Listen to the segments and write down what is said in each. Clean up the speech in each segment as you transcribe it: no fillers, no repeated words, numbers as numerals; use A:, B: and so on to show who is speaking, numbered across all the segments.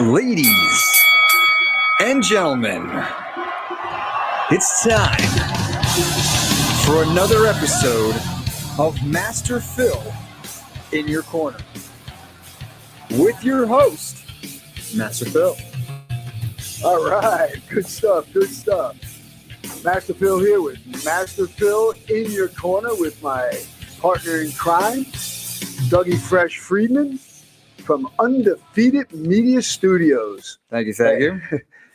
A: Ladies and gentlemen, it's time for another episode of Master Phil in your corner with your host, Master Phil.
B: All right, good stuff. Master Phil here with Master Phil in your corner with my partner in crime, Dougie Fresh Friedman from Undefeated Media Studios.
A: Thank you.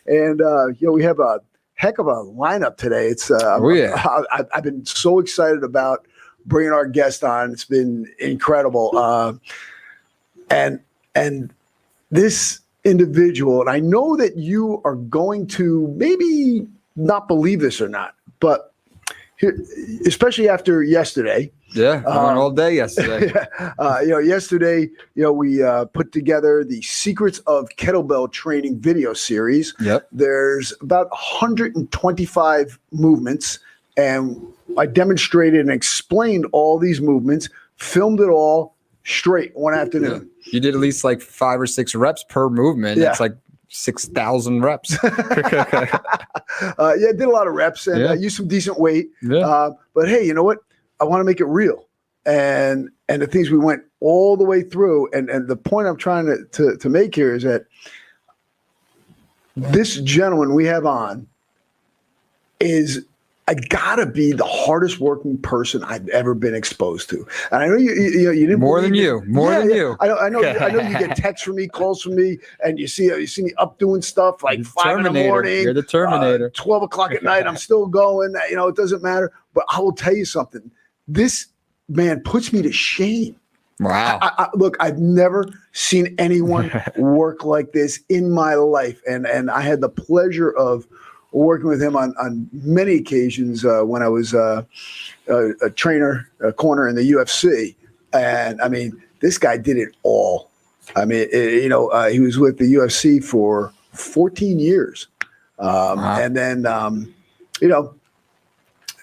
B: And we have a heck of a lineup today. It's I've been so excited about bringing our guest on. It's been incredible. And this individual, and I know that you are going to maybe not believe this or not, but here, especially after yesterday.
A: Yeah, I went all day yesterday.
B: Yesterday, we put together the Secrets of Kettlebell Training video series.
A: Yep.
B: There's about 125 movements, and I demonstrated and explained all these movements, filmed it all straight one afternoon.
A: Yeah. You did at least like 5 or 6 reps per movement. Yeah. It's like 6,000 reps.
B: I did a lot of reps and used some decent weight.
A: Yeah.
B: But hey, you know what? I want to make it real. And the things we went all the way through. And the point I'm trying to make here is that this gentleman we have on is gotta be the hardest working person I've ever been exposed to. And I know you didn't
A: more than you.
B: I know you get texts from me, calls from me, and you see me up doing stuff like 5 in the morning.
A: You're the Terminator.
B: 12 o'clock at night. I'm still going. It doesn't matter. But I will tell you something. This man puts me to shame.
A: Wow.
B: Look, I've never seen anyone work like this in my life. And I had the pleasure of working with him on many occasions when I was a corner in the UFC. And I mean, this guy did it all. I mean, he was with the UFC for 14 years.
A: Wow.
B: And then,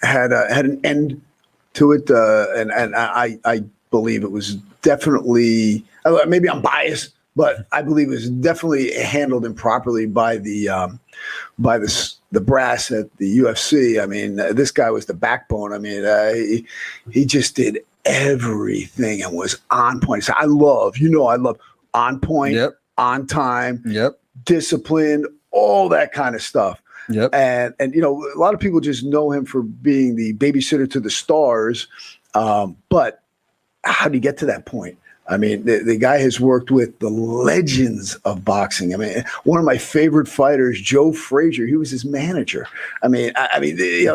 B: had an end to it. And I believe it was definitely, maybe I'm biased, but I believe it was definitely handled improperly by the brass at the UFC. I mean, this guy was the backbone. I mean, he just did everything and was on point. So I love on point, on time, disciplined, all that kind of stuff.
A: Yep.
B: And a lot of people just know him for being the babysitter to the stars. But how do you get to that point? I mean, the guy has worked with the legends of boxing. I mean, one of my favorite fighters, Joe Frazier, he was his manager. I mean,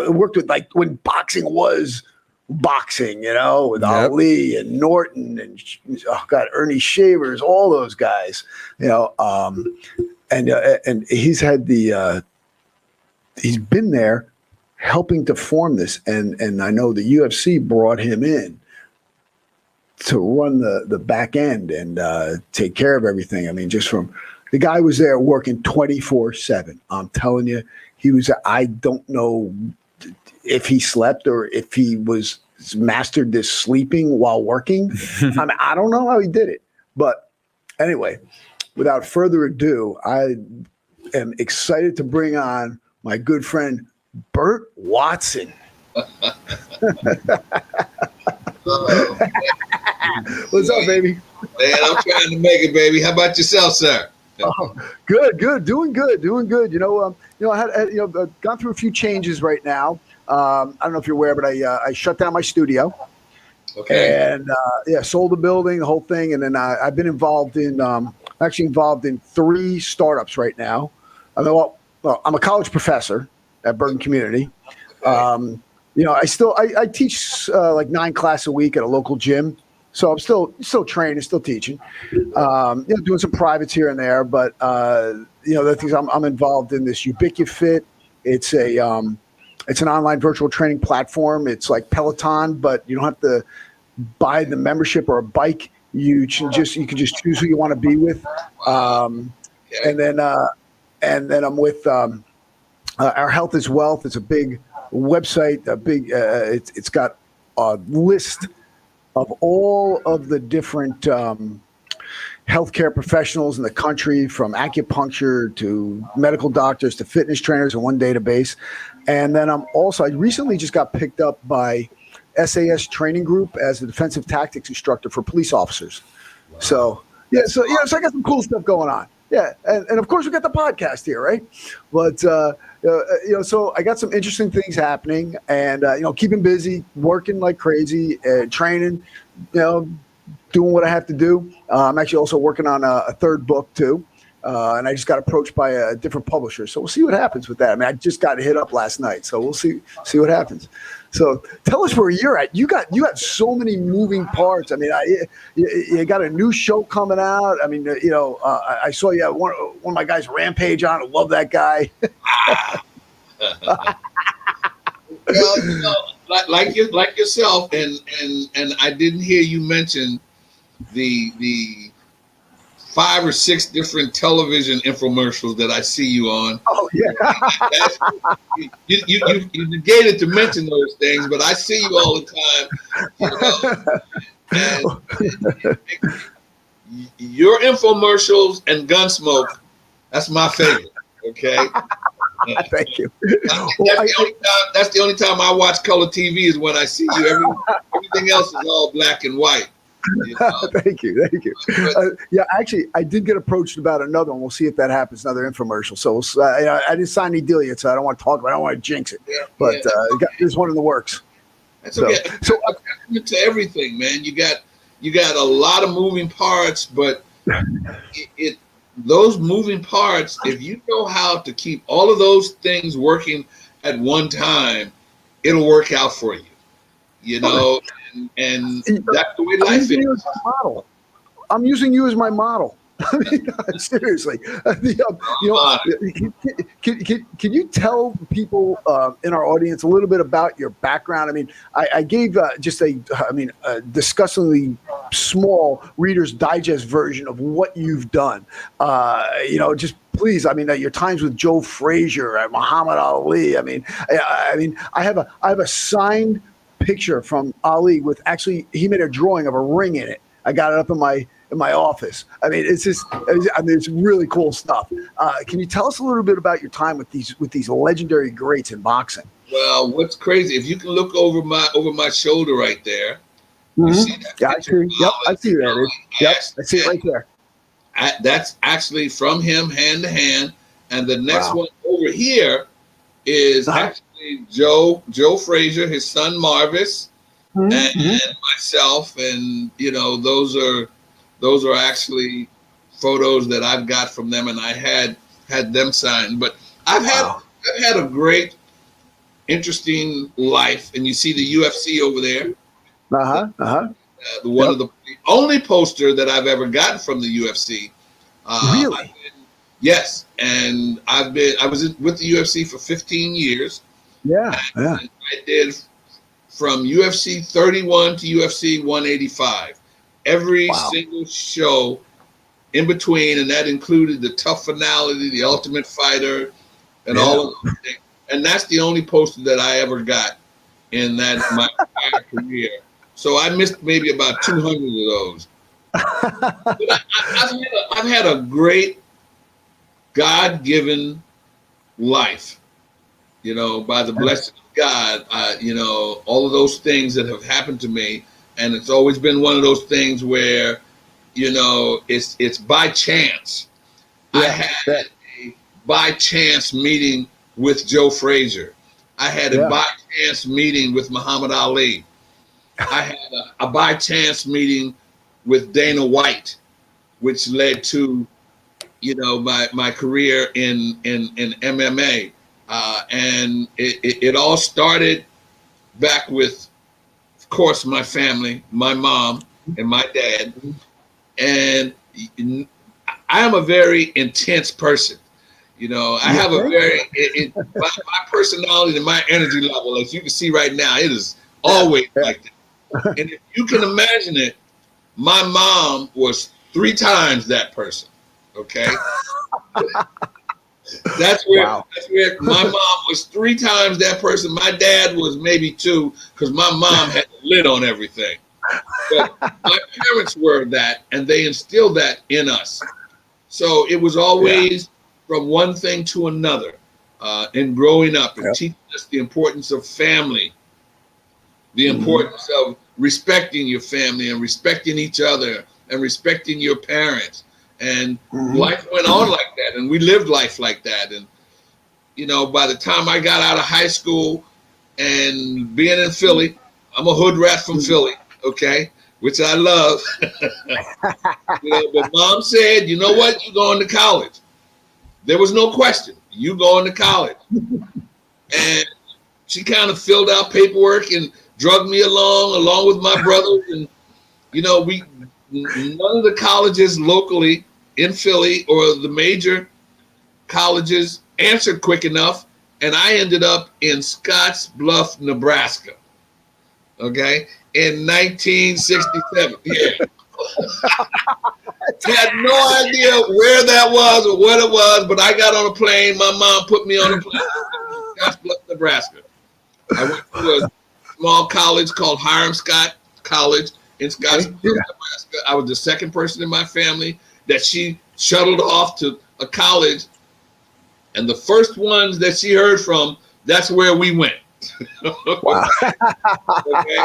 B: worked with like when boxing was boxing, with Ali and Norton and Ernie Shavers, all those guys, and he's had he's been there helping to form this. And I know the UFC brought him in to run the back end and take care of everything. I mean, the guy was there working 24/7. I'm telling you, I don't know if he slept or if he was mastered this sleeping while working. I mean, I don't know how he did it. But anyway, without further ado, I am excited to bring on my good friend, Burt Watson. What's up, baby?
C: Man, I'm trying to make it, baby. How about yourself, sir?
B: Good. Doing good. I had gone through a few changes right now. I don't know if you're aware, but I shut down my studio.
C: Okay.
B: And sold the building, the whole thing, and then I've been involved in 3 startups right now. I mean, well, I'm a college professor at Bergen Community. I teach like 9 classes a week at a local gym. So I'm still training, still teaching, doing some privates here and there. But, the things I'm involved in this UbiquFit. It's an online virtual training platform. It's like Peloton, but you don't have to buy the membership or a bike. You can just choose who you want to be with. And then I'm with Our Health is Wealth. It's a big website. It's got a list of all of the different healthcare professionals in the country, from acupuncture to medical doctors to fitness trainers in one database. And then I recently just got picked up by SAS Training Group as a defensive tactics instructor for police officers. Wow. So I got some cool stuff going on. Yeah, and of course we got the podcast here, right? But so I got some interesting things happening, and keeping busy, working like crazy, training, doing what I have to do. I'm actually also working on a third book too. And I just got approached by a different publisher. So we'll see what happens with that. I mean, I just got hit up last night. So we'll see what happens. So tell us where you're at. You have so many moving parts. I mean, you got a new show coming out. I mean, I saw you have one of my guys, Rampage, on. I love that guy.
C: Well, like yourself, and I didn't hear you mention the 5 or 6 different television infomercials that I see you on.
B: Oh yeah.
C: You negated to mention those things, but I see you all the time. And your infomercials and Gunsmoke, that's my favorite. Okay.
B: Thank you.
C: That's the only time I watch color TV is when I see you. Everything else is all black and white.
B: Thank you. Actually, I did get approached about another one. We'll see if that happens. Another infomercial. So I didn't sign any deal yet, so I don't want to talk about it. I don't want to jinx it. But there's one in the works.
C: That's okay. So to everything, man. You got a lot of moving parts, but those moving parts, if you know how to keep all of those things working at one time, it'll work out for you. And that's the way life is.
B: I'm using you as my model. I mean, seriously. Can you tell people in our audience a little bit about your background? I mean, I gave just a disgustingly small Reader's Digest version of what you've done. Just please. I mean, your times with Joe Frazier, Muhammad Ali. I mean, I have a signed picture from Ali with he made a drawing of a ring in it. I got it up in my office. I mean, it's really cool stuff. Can you tell us a little bit about your time with these legendary greats in boxing?
C: Well, what's crazy, if you can look over my shoulder right there,
B: mm-hmm.
C: You see that?
B: Yeah, I see. Yep, I see that. Yep, I see it right there.
C: That's actually from him, hand to hand, and the next one over here is actually Joe Frazier, his son Marvis, mm-hmm. and myself, and those are actually photos that I've got from them, and I had them signed. But I've had a great, interesting life, and you see the UFC over there. One of the only poster that I've ever gotten from the UFC.
B: Really?
C: Yes, and I was with the UFC for 15 years.
B: Yeah.
C: I did from UFC 31 to UFC 185. Every single show in between, and that included the Tough Finality, the Ultimate Fighter, and all of those things. And that's the only poster that I ever got in my entire career. So I missed maybe about 200 of those. But I've had a great God-given life, by the blessing of God, all of those things that have happened to me. And it's always been one of those things where, it's by chance. I had a by chance meeting with Joe Frazier. I had a by chance meeting with Muhammad Ali. I had a by chance meeting with Dana White, which led to, my career in MMA. And it all started back with, of course, my family, my mom and my dad. And I am a very intense person. I have a very, my personality and my energy level, as you can see right now, it is always like that. And if you can imagine it, my mom was 3 times that person. Okay. That's where my mom was 3 times that person. My dad was maybe 2, because my mom had the lid on everything. But my parents were that, and they instilled that in us. So it was always from one thing to another in growing up and teaching us the importance of family, the importance of respecting your family and respecting each other and respecting your parents. And life went on like that, and we lived life like that. And, you know, by the time I got out of high school and being in Philly, I'm a hood rat from Philly, okay, which I love. You know, but mom said, you know what, you going to college. There was no question. You going to college. And she kind of filled out paperwork and drugged me along with my brothers. And, you know, none of the colleges locally in Philly or the major colleges answered quick enough. And I ended up in Scotts Bluff, Nebraska. Okay. In 1967. Yeah. I had no idea where that was or what it was, but I got on a plane. My mom put me on a plane to Scotts Bluff, Nebraska. I went to a small college called Hiram Scott College in Scotts Bluff, Nebraska. I was the second person in my family that she shuttled off to a college. And the first ones that she heard from, that's where we went. Wow. Okay.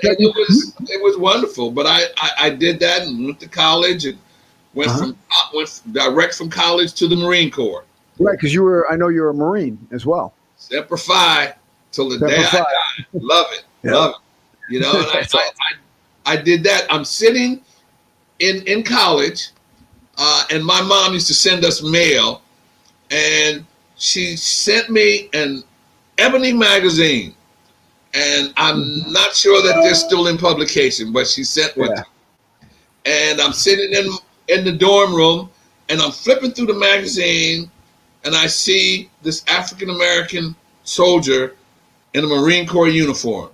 C: And it was wonderful. But I did that and went to college and went direct from college to the Marine Corps.
B: Right, because I know you're a Marine as well.
C: Semper Fi till the day I die. Love it. Love it. You know, and I did that. I'm sitting in college, and my mom used to send us mail, and she sent me an Ebony magazine, and I'm not sure that they're still in publication, but she sent one. And I'm sitting in the dorm room, and I'm flipping through the magazine, and I see this African American soldier in a Marine Corps uniform.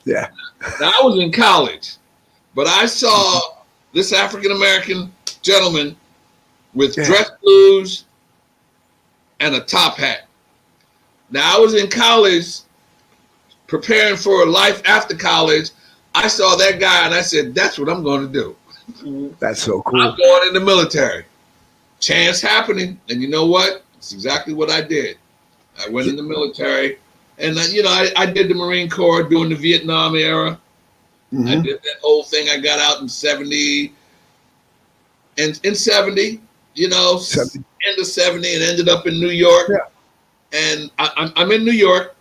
C: Yeah. Now I was in college, but I saw this African American gentleman with dress blues and a top hat. Now I was in college preparing for life after college. I saw that guy and I said, that's what I'm going to do.
B: That's so cool.
C: I'm going in the military. Chance happening. And you know what? It's exactly what I did. I went in the military, and you know, I did the Marine Corps during the Vietnam era. I did that whole thing. I got out in 70, and in 70, you know, end of 70, and ended up in New York. And I'm in New York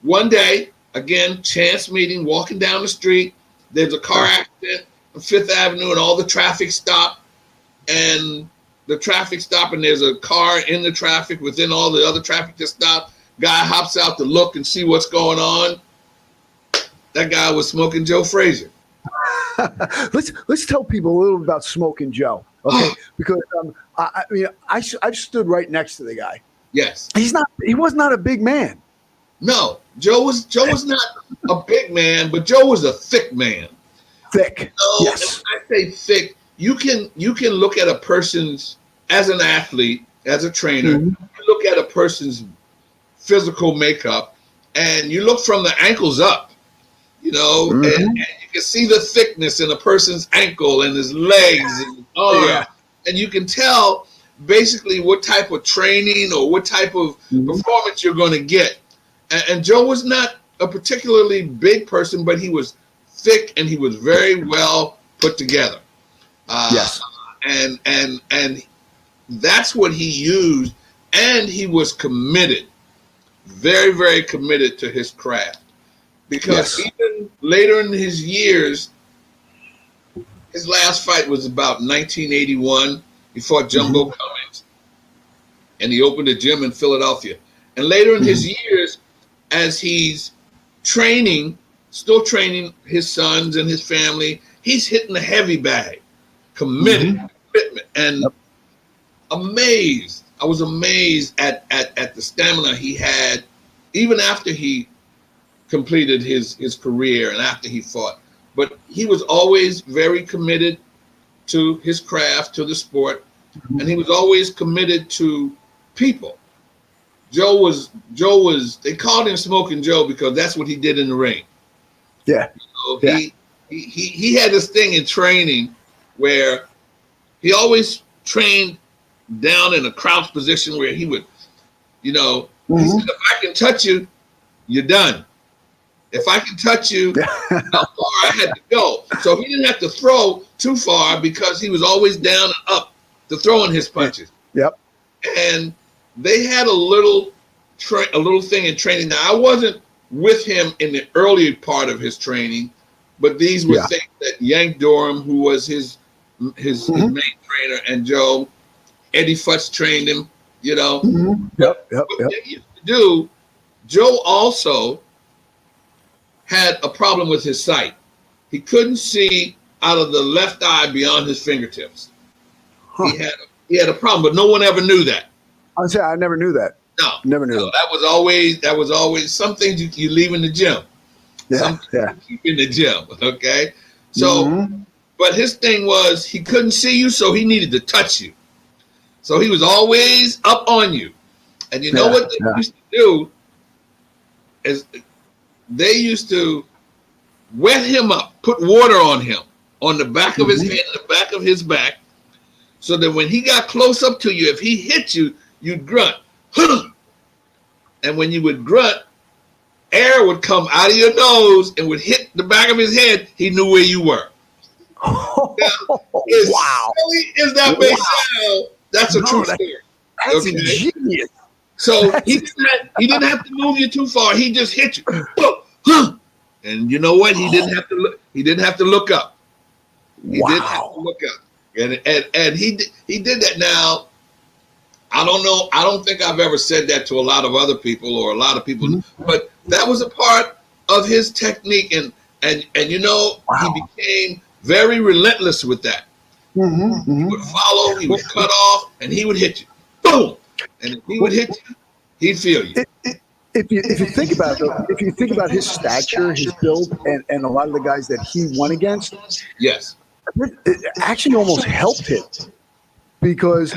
C: one day, again, chance meeting, walking down the street. There's a car accident on Fifth Avenue, and all the traffic stopped. And there's a car in the traffic within all the other traffic that stopped. Guy hops out to look and see what's going on. That guy was Smoking Joe Frazier.
B: Let's tell people a little bit about Smoking Joe, okay? Because I've stood right next to the guy.
C: Yes.
B: He was not a big man.
C: No, Joe was not a big man, but Joe was a thick man.
B: Thick.
C: So yes. When I say thick, you can look at a person's, as an athlete, as a trainer, you look at a person's physical makeup, and you look from the ankles up, you know, and you can see the thickness in a person's ankle and his legs and arm, and you can tell basically what type of training or what type of performance you're going to get. And Joe was not a particularly big person, but he was thick and he was very well put together. And that's what he used, and he was committed, very, very committed to his craft. Because even later in his years, his last fight was about 1981. He fought Jumbo Cummings, and he opened a gym in Philadelphia. And later in his years, as he's training, still training his sons and his family, he's hitting the heavy bag, committed, commitment, and amazed. I was amazed at the stamina he had, even after he completed his career and after he fought. But he was always very committed to his craft, to the sport, and he was always committed to people. Joe was, they called him Smoking Joe because that's what he did in the ring. Yeah. You know, he had this thing in training where he always trained down in a crouch position where he would, he said, if I can touch you, you're done. If I can touch you, how far I had to go. So he didn't have to throw too far because he was always down and up to throwing his punches.
B: Yep.
C: And they had a little thing in training. Now, I wasn't with him in the early part of his training, but these were things that Yank Durham, who was his main trainer, and Joe, Eddie Futz trained him,
B: Yep.
C: What they used to do, Joe also had a problem with his sight. He couldn't see out of the left eye beyond his fingertips. Huh. He had a problem, but no one ever knew that.
B: I never knew that.
C: No,
B: never knew that.
C: That was always some things you leave in the gym.
B: Yeah,
C: you keep in the gym. Okay, so but his thing was he couldn't see you, so he needed to touch you. So he was always up on you, and you know what they used to do is they used to wet him up, put water on him, on the back of his head, the back of his back, so that when he got close up to you, if he hit you, you'd grunt. And when you would grunt, air would come out of your nose and would hit the back of his head. He knew where you were. Now, silly as that may sound, that's a true story.
B: That's ingenious.
C: So he didn't have to move you too far. He just hit you. And you know what? He didn't have to look. He didn't have to look up. He didn't have to look up. And he did that. Now, I don't know. I don't think I've ever said that to a lot of other people or a lot of people, but that was a part of his technique. And he became very relentless with that. He would follow, he would cut off, and he would hit you. Boom! And if he would hit you, he'd feel you.
B: If you think about it, if you think about his stature, his build, and a lot of the guys that he won against,
C: yes,
B: it actually almost helped him because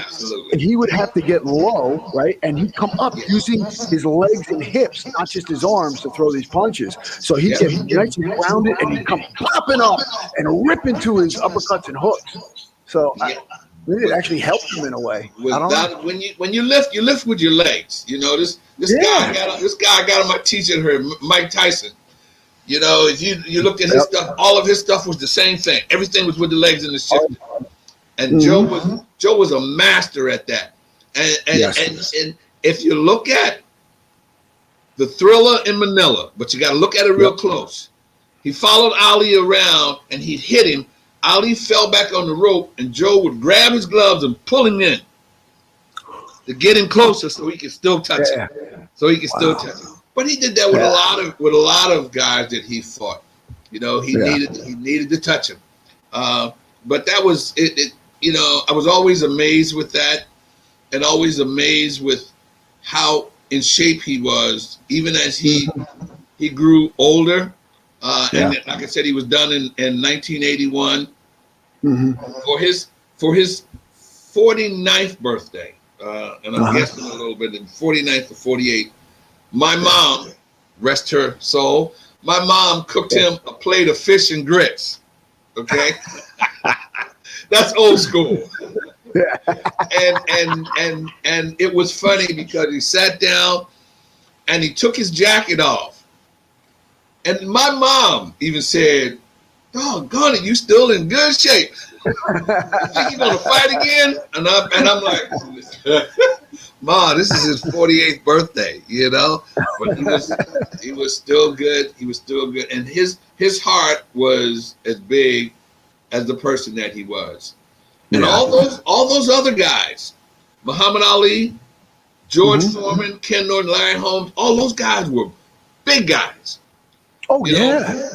B: he would have to get low, right, and he'd come up using his legs and hips, not just his arms, to throw these punches. So he'd get nice and grounded, and he'd come popping up and rip into his uppercuts and hooks. So it actually helped him in a way.
C: When you lift with your legs. This guy got on my teacher here, Mike Tyson. If you looked at his stuff, all of his stuff was the same thing. Everything was with the legs and the shifting. And Joe was a master at that. And if you look at the Thriller in Manila, but you got to look at it real close. He followed Ali around and he hit him. Ali fell back on the rope, and Joe would grab his gloves and pull him in to get him closer so he could still touch him. But he did that with a lot of guys that he fought. He needed to touch him. But that was it. I was always amazed with that, and always amazed with how in shape he was, even as he grew older. And like I said, he was done in 1981 for his 49th birthday. And I'm guessing a little bit, in 49th or 48. My mom, rest her soul, my mom cooked him a plate of fish and grits. Okay? That's old school. And it was funny because he sat down and he took his jacket off. And my mom even said, "Doggone it, you still in good shape. You think you're gonna fight again?" And I'm like, "Ma, this is his 48th birthday, But he was still good. He was still good, and his heart was as big as the person that he was. And all those other guys, Muhammad Ali, George Foreman, Ken Norton, Larry Holmes, all those guys were big guys.
B: Oh,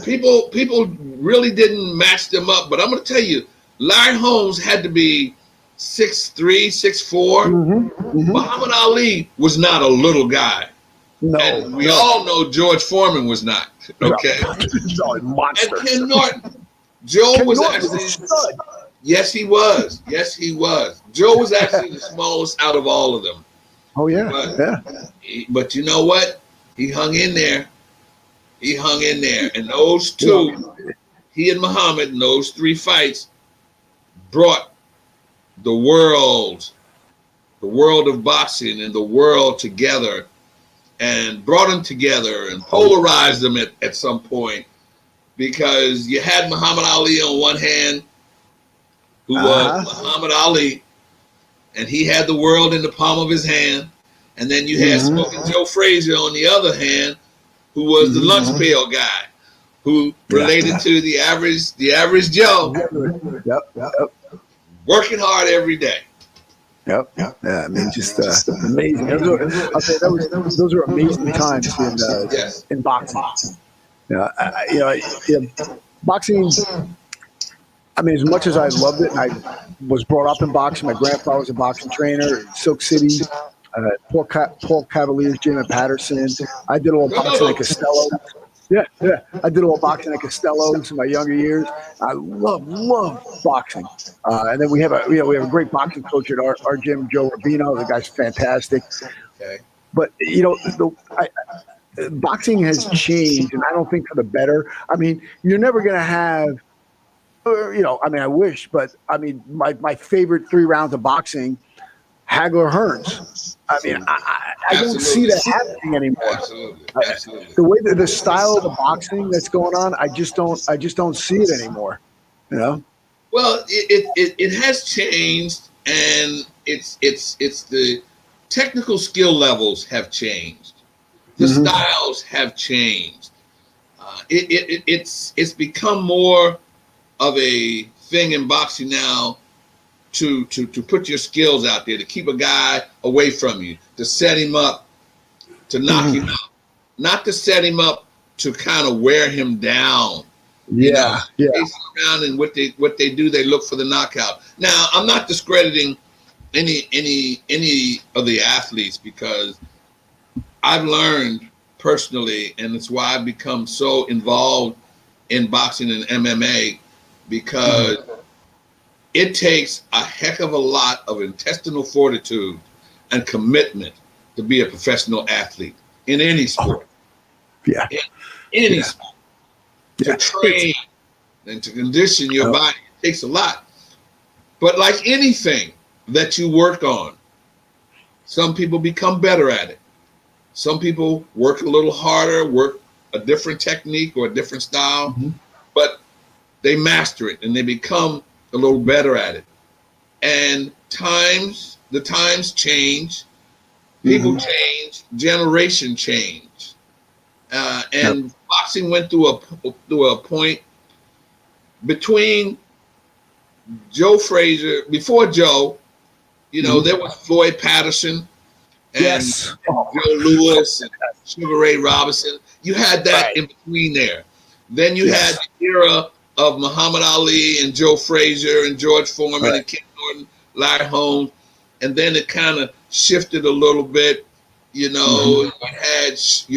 C: People really didn't match them up, but I'm going to tell you, Larry Holmes had to be 6'3", 6'4". Muhammad Ali was not a little guy. No, and we all know George Foreman was not. Okay,
B: monster.
C: And Ken Norton, Joe was actually. Yes, he was. Yes, he was. Joe was actually the smallest out of all of them.
B: Oh yeah,
C: But you know what? He hung in there. And those two, he and Muhammad in those 3 fights brought the world of boxing and the world together, and brought them together and polarized them at some point, because you had Muhammad Ali on one hand, who was Muhammad Ali, and he had the world in the palm of his hand. And then you had Smoking Joe Frazier on the other hand, who was the lunch pail guy, who related to the average Joe, working hard every day.
B: Yeah, I mean, just amazing. Those are amazing times in boxing. Boxing. I mean, as much as I loved it, and I was brought up in boxing. My grandfather was a boxing trainer in Silk City, Paul Cavalier's gym at Patterson. I did a little boxing at Costello. Yeah. I did a little boxing at Costello's in my younger years. I love boxing. And then we have a great boxing coach at our gym, Joe Rubino. The guy's fantastic.
C: Okay.
B: But boxing has changed, and I don't think for the better. I mean, you're never going to have. I wish, but I mean, my favorite 3 rounds of boxing, Hagler Hearns. I mean, I don't see that happening anymore.
C: Absolutely.
B: The way the style of the boxing that's going on, I just don't see it anymore. You know.
C: Well, it has changed, and it's the technical skill levels have changed. The styles have changed. It's become more of a thing in boxing now to put your skills out there, to keep a guy away from you, to set him up, to knock him out, not to set him up to kind of wear him down.
B: Yeah.
C: Around, and what they do, they look for the knockout. Now, I'm not discrediting any of the athletes, because I've learned personally, and it's why I've become so involved in boxing and MMA, because it takes a heck of a lot of intestinal fortitude and commitment to be a professional athlete in any sport.
B: Yeah.
C: In any sport. To train and to condition your body, it takes a lot. But like anything that you work on, some people become better at it. Some people work a little harder, work a different technique or a different style, but they master it and they become a little better at it. And the times change, people change, generation change. And boxing went through a point between Joe Frazier, before Joe, there was Floyd Patterson and Joe Louis and Sugar Ray Robinson. You had that in between there. Then you had the era of Muhammad Ali and Joe Frazier and George Foreman and Ken Norton, Larry Holmes. And then it kind of shifted a little bit. You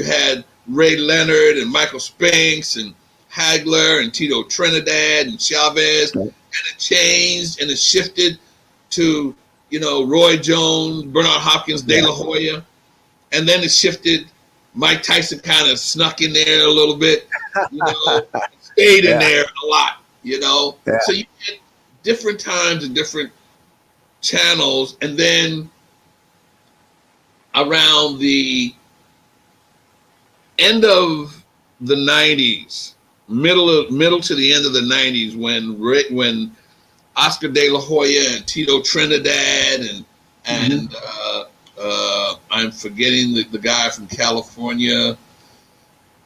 C: had Ray Leonard and Michael Spinks and Hagler and Tito Trinidad and Chavez. And it changed and it shifted to, Roy Jones, Bernard Hopkins, De La Hoya. And then it shifted. Mike Tyson kind of snuck in there a little bit, stayed in there a lot, So you get different times and different channels. And then around the end of the 90s, middle to the end of the 90s, when Oscar De La Hoya and Tito Trinidad and I'm forgetting the guy from California.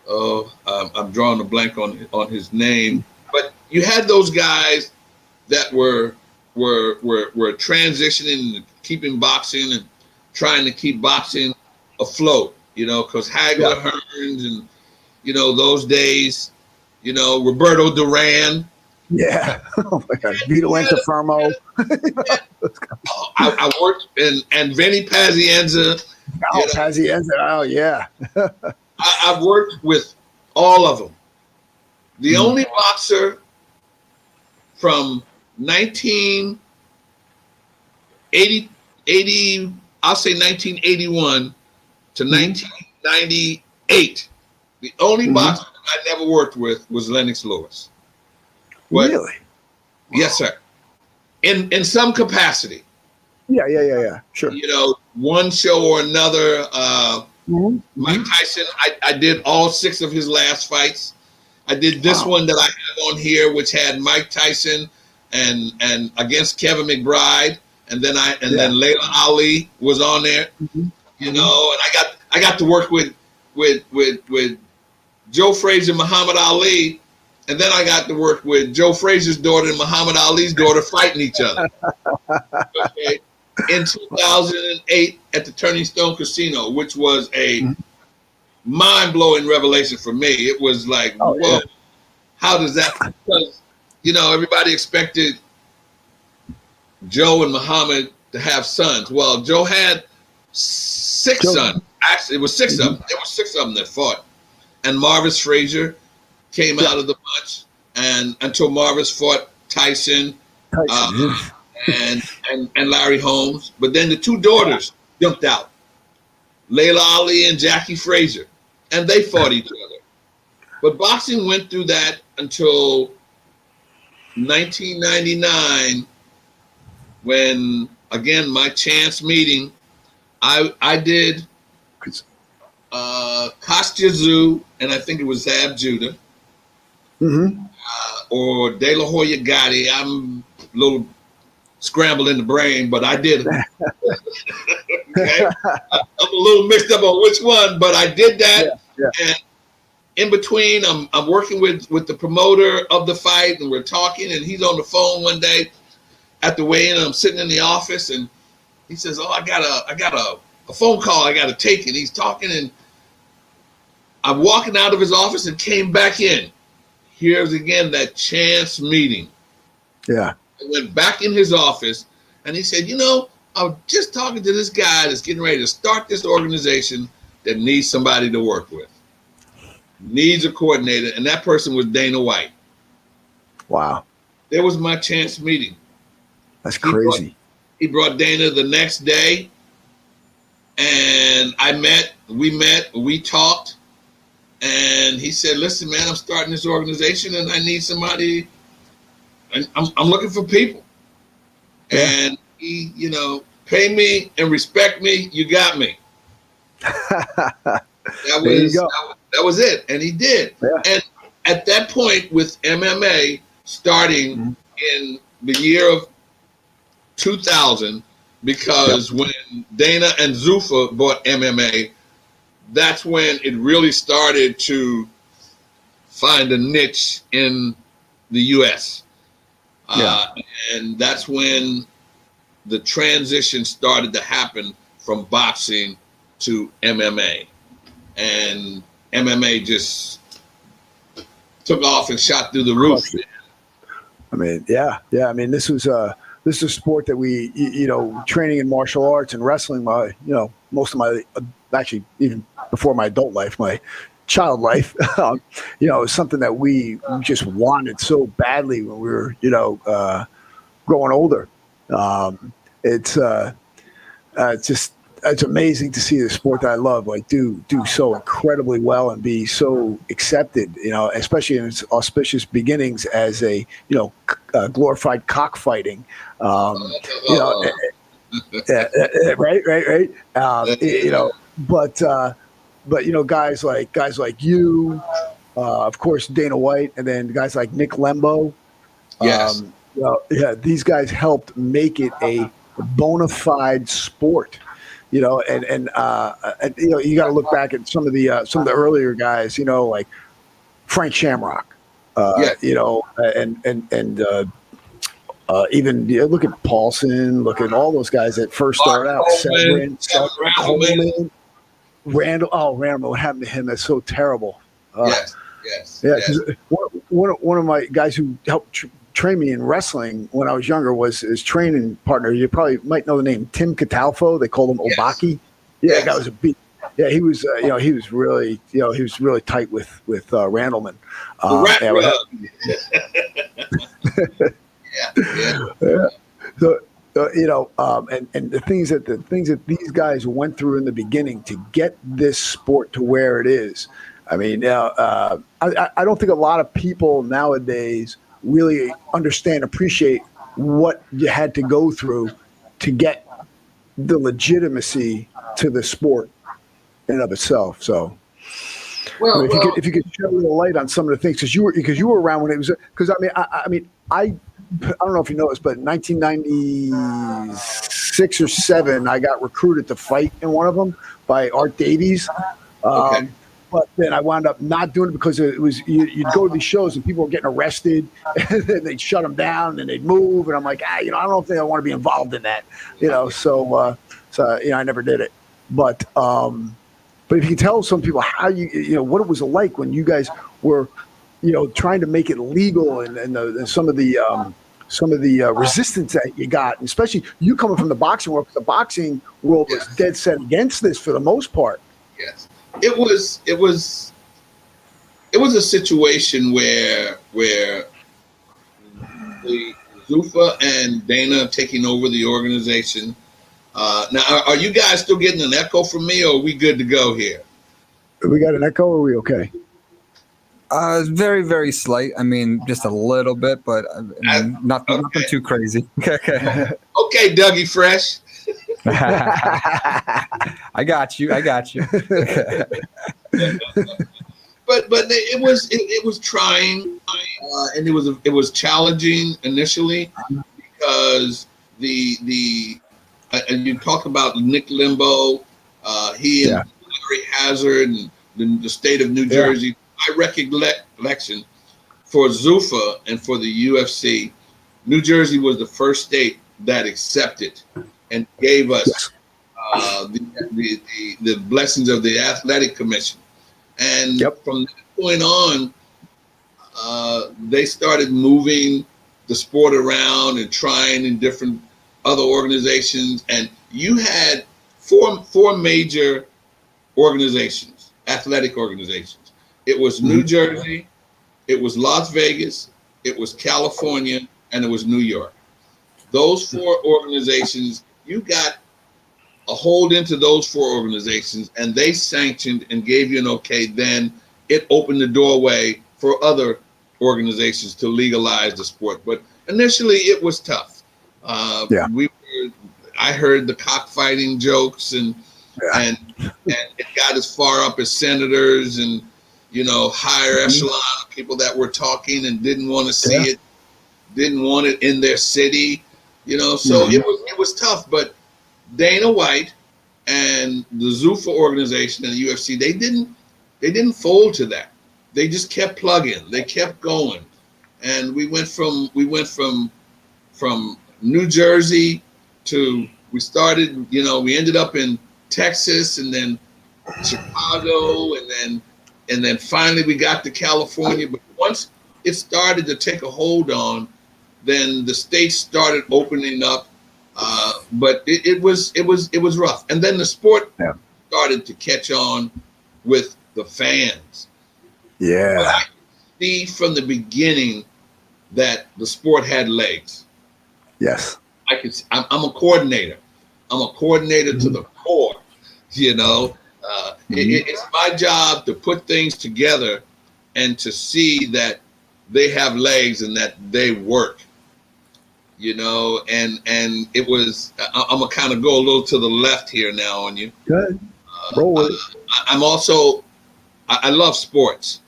C: I'm drawing a blank on his name. But you had those guys that were transitioning and keeping boxing and trying to keep boxing afloat. Because Hagler, Hearns, and those days, Roberto Duran.
B: Yeah. Oh my God. Vito Antifermo.
C: I worked and Vinny Pazienza.
B: Pazienza. Oh yeah.
C: I've worked with all of them. The only boxer from 1980, I'll say 1981 to 1998, the only boxer I never worked with was Lennox Lewis. But
B: Really?
C: yes, sir. In some capacity.
B: Yeah. Sure.
C: You know, one show or another. Mike Tyson, I did all 6 of his last fights. I did this one that I have on here, which had Mike Tyson and against Kevin McBride, and then then Layla Ali was on there. You know, and I got to work with Joe Frazier, Muhammad Ali, and then I got to work with Joe Frazier's daughter and Muhammad Ali's daughter fighting each other. Okay. In 2008 at the Turning Stone Casino, which was a mind-blowing revelation for me. It was like, whoa, how does that? Because, you know, everybody expected Joe and Muhammad to have sons. Well, Joe had 6 sons. Actually, it was 6 of them. There were 6 of them that fought. And Marvis Frazier came out of the bunch, and until Marvis fought Tyson. And Larry Holmes, but then the 2 daughters jumped out, Layla Ali and Jackie Frazier, and they fought each other. But boxing went through that until 1999, when again my chance meeting, I did Kostya Tszyu, and I think it was Zab Judah, or De La Hoya Gotti. I'm a little scrambled in the brain, but I did. Okay? I'm a little mixed up on which one, but I did that. And in between, I'm working with the promoter of the fight, and we're talking, and he's on the phone one day at the weigh-in, and I'm sitting in the office, and he says, "Oh, I got a phone call I got to take," and he's talking, and I'm walking out of his office and came back in. Here's again that chance meeting.
B: Yeah.
C: I went back in his office, and he said, "You know, I was just talking to this guy that's getting ready to start this organization that needs somebody to work with, needs a coordinator," and that person was Dana White.
B: Wow.
C: There was my chance meeting.
B: That's crazy.
C: He brought Dana the next day, and we talked, and he said, "Listen, man, I'm starting this organization, and I need somebody. And I'm looking for people." And he, you know, pay me and respect me. You got me. That was it. And he did. Yeah. And at that point with MMA starting in the year of 2000, because when Dana and Zuffa bought MMA, that's when it really started to find a niche in the U.S. And that's when the transition started to happen from boxing to MMA. And MMA just took off and shot through the roof.
B: I mean, I mean, this is a sport that we, you know, training in martial arts and wrestling, most of my, actually even before my adult life, my child life, you know, is something that we just wanted so badly when we were, you know, growing older. It's amazing to see the sport that I love, like do so incredibly well and be so accepted, you know, especially in its auspicious beginnings as a, you know, glorified cockfighting, you know, right. You know, but you know, guys like you, of course, Dana White, and then guys like Nick Lembo.
C: Yes.
B: These guys helped make it a bona fide sport. You know, and you know, you got to look back at some of the earlier guys. You know, like Frank Shamrock. You know, and even look at Paulson. Look at all those guys that first started out. Coleman. Randall. Oh, Randall! What happened to him? That's so terrible.
C: Yes.
B: Yeah, because one of my guys who helped train me in wrestling when I was younger was his training partner. You probably might know the name Tim Catalfo. They called him Obaki. Yeah, that guy was a beat. Yeah, he was. You know, he was really tight with Randleman. So, you know, and the things that these guys went through in the beginning to get this sport to where it is. I mean, I don't think a lot of people nowadays really understand, appreciate what you had to go through to get the legitimacy to the sport in and of itself. So, I mean, if you could shed a little light on some of the things, because you were around when it was, because I don't know if you know this, but in 1996 or 7, I got recruited to fight in one of them by Art Davies.
C: Okay.
B: But then I wound up not doing it because it was you'd go to these shows and people were getting arrested, and then they'd shut them down, and they'd move, and I'm like, I don't think I want to be involved in that, So I never did it. But if you tell some people how what it was like when you guys were, trying to make it legal, and some of the resistance that you got, and especially you coming from the boxing world, because the boxing world was dead set against this for the most part.
C: Yes. It was a situation where the Zuffa and Dana taking over the organization. Now, are you guys still getting an echo from me, or are we good to go here?
B: We got an echo, or are we okay?
A: Very, very slight. I mean, just a little bit, but nothing too crazy. Okay.
C: Okay, Dougie Fresh.
A: I got you.
C: But it was trying, and it was challenging initially because and you talk about Nick Limbo, he and Larry Hazard and the state of New Jersey. My recollection for Zuffa and for the UFC, New Jersey was the first state that accepted and gave us the blessings of the Athletic Commission. And from that point on, they started moving the sport around and trying in different other organizations. And you had four major organizations, athletic organizations. It was New Jersey, it was Las Vegas, it was California, and it was New York. Those four organizations, you got a hold into those four organizations, and they sanctioned and gave you an okay. Then it opened the doorway for other organizations to legalize the sport. But initially, it was tough. I heard the cockfighting jokes, and it got as far up as senators and higher echelon of people that were talking and didn't want to see it, didn't want it in their city. So it was tough, but Dana White and the Zuffa organization and the UFC, they didn't fold to that. They just kept plugging. They kept going, and we went from New Jersey to we ended up in Texas, and then Chicago, and then finally we got to California. But once it started to take a hold on, then the states started opening up. But it was rough, and then the sport started to catch on with the fans.
B: Yeah,
C: but I could see from the beginning that the sport had legs.
B: Yes,
C: I could. I'm a coordinator. I'm a coordinator to the core. It's my job to put things together and to see that they have legs and that they work. And it was, I'm going to kind of go a little to the left here now on you.
B: Good. Roll with it.
C: I'm also, I love sports.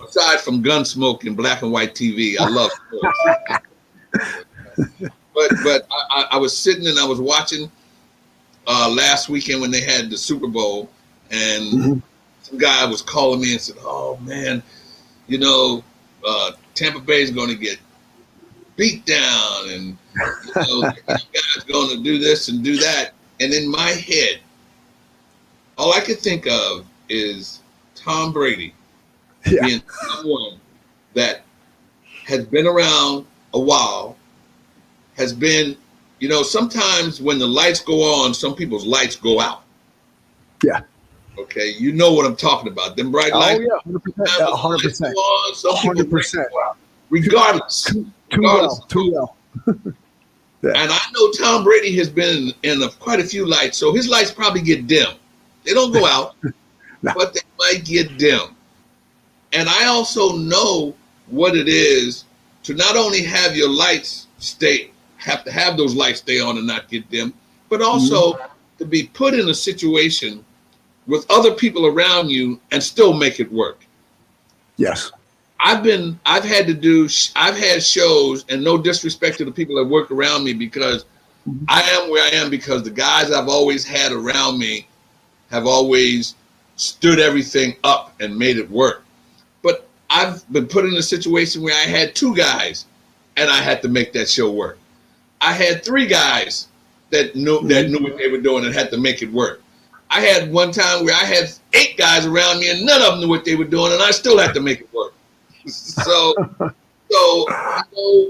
C: Aside from Gunsmoke and black and white TV, I love sports. but I was sitting and I was watching last weekend when they had the Super Bowl, and some guy was calling me and said, "Oh man, Tampa Bay is going to get beat down, and the guy's going to do this and do that." And in my head, all I could think of is Tom Brady being someone that has been around a while, has been, sometimes when the lights go on, some people's lights go out. Yeah. Okay, you know what I'm talking about. Them bright lights.
B: Oh yeah, 100%. 100%.
C: Regardless.
B: Too well.
C: Yeah. And I know Tom Brady has been in quite a few lights, so his lights probably get dim. They don't go out, but they might get dim. And I also know what it is to not only have your lights have to have those lights stay on and not get dim, but also to be put in a situation with other people around you and still make it work.
B: Yes.
C: I've had shows, and no disrespect to the people that work around me, because I am where I am because the guys I've always had around me have always stood everything up and made it work. But I've been put in a situation where I had 2 guys and I had to make that show work. I had 3 guys that knew what they were doing and had to make it work. I had one time where I had 8 guys around me and none of them knew what they were doing, and I still had to make it work. So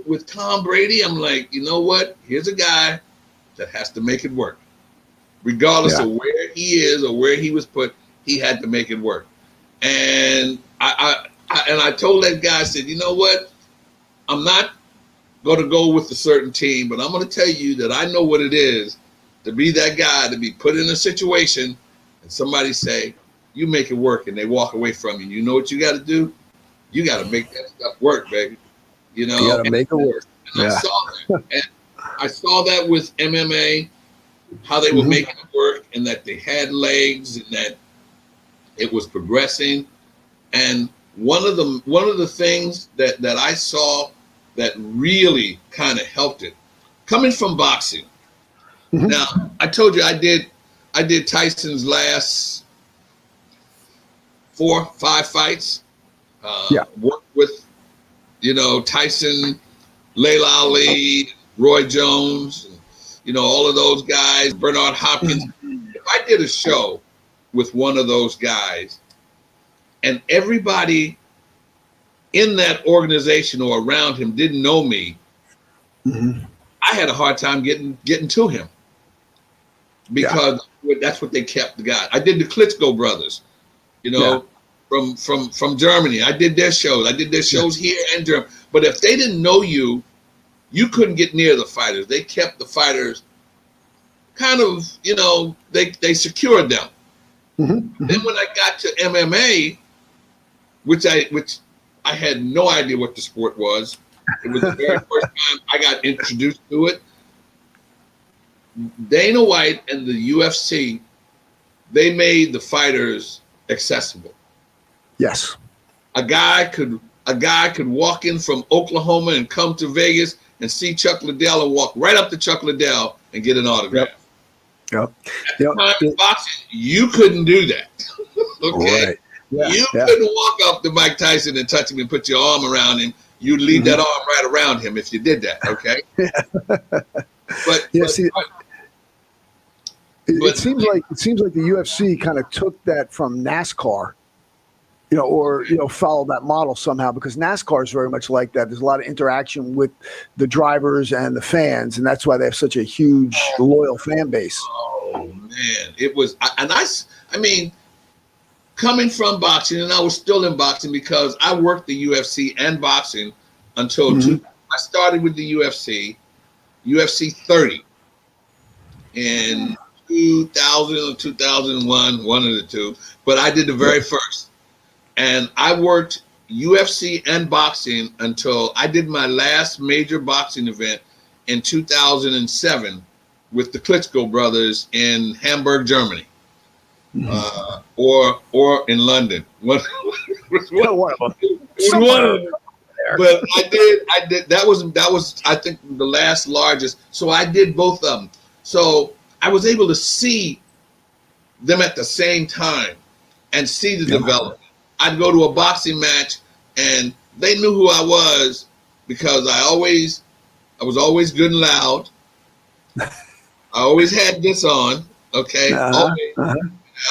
C: with Tom Brady, I'm like, you know what? Here's a guy that has to make it work. Regardless of where he is or where he was put, he had to make it work. And I told that guy, I said, you know what? I'm not going to go with a certain team, but I'm going to tell you that I know what it is to be that guy, to be put in a situation and somebody say, you make it work, and they walk away from you. You know what you got to do? You got to make that stuff work, baby. You know,
B: you got to make it work.
C: And I saw that. And I saw that with MMA, how they were making it work, and that they had legs, and that it was progressing. And one of the things that I saw that really kind of helped it, coming from boxing. Now, I told you I did Tyson's last 4, 5 fights. Worked with, Tyson, Layla Ali, Roy Jones, all of those guys, Bernard Hopkins. If I did a show with one of those guys and everybody in that organization or around him didn't know me, I had a hard time getting to him, because that's what they kept the guy. I did the Klitschko brothers, from Germany. I did their shows. I did their shows here and Germany. But if they didn't know you, you couldn't get near the fighters. They kept the fighters kind of, they secured them. Then when I got to MMA, which I had no idea what the sport was. It was the very first time I got introduced to it. Dana White and the UFC, they made the fighters accessible.
B: Yes.
C: A guy could walk in from Oklahoma and come to Vegas and see Chuck Liddell and walk right up to Chuck Liddell and get an autograph.
B: Yep.
C: At the time in boxing, you couldn't do that. Okay.
B: Right. Yeah.
C: You couldn't walk up to Mike Tyson and touch him and put your arm around him. You'd leave that arm right around him if you did that. Okay.
B: It seems like the UFC kind of took that from NASCAR, or followed that model somehow, because NASCAR is very much like that. There's a lot of interaction with the drivers and the fans, and that's why they have such a huge loyal fan base.
C: Oh man, it was, I mean, coming from boxing, and I was still in boxing because I worked the UFC and boxing until I started with the UFC 30 in 2000 or 2001, one of the two, but I did the very first. And I worked UFC and boxing until I did my last major boxing event in 2007 with the Klitschko brothers in Hamburg, Germany, or in London. One of them. But I did. That was I think the last largest. So I did both of them. So I was able to see them at the same time and see the development. I'd go to a boxing match and they knew who I was because I was always good and loud. I always had this on, okay? I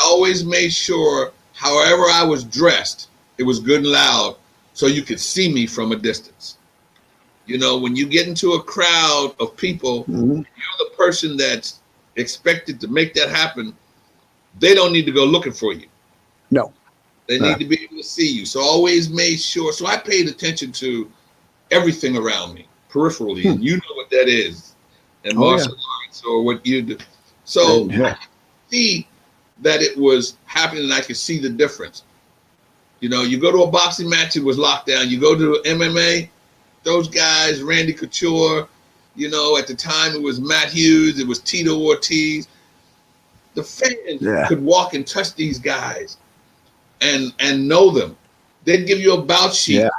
C: always made sure, however I was dressed, it was good and loud so you could see me from a distance. When you get into a crowd of people, you're the person that's expected to make that happen. They don't need to go looking for you.
B: No.
C: They need to be able to see you. So I always made sure. So I paid attention to everything around me peripherally. And you know what that is. And martial arts or what you do. So I could see that it was happening and I could see the difference. You go to a boxing match, it was locked down. You go to MMA, those guys, Randy Couture, you know, at the time it was Matt Hughes, it was Tito Ortiz. The fans
B: Yeah.
C: could walk and touch these guys and know them. They'd give you a bout sheet
B: Yeah.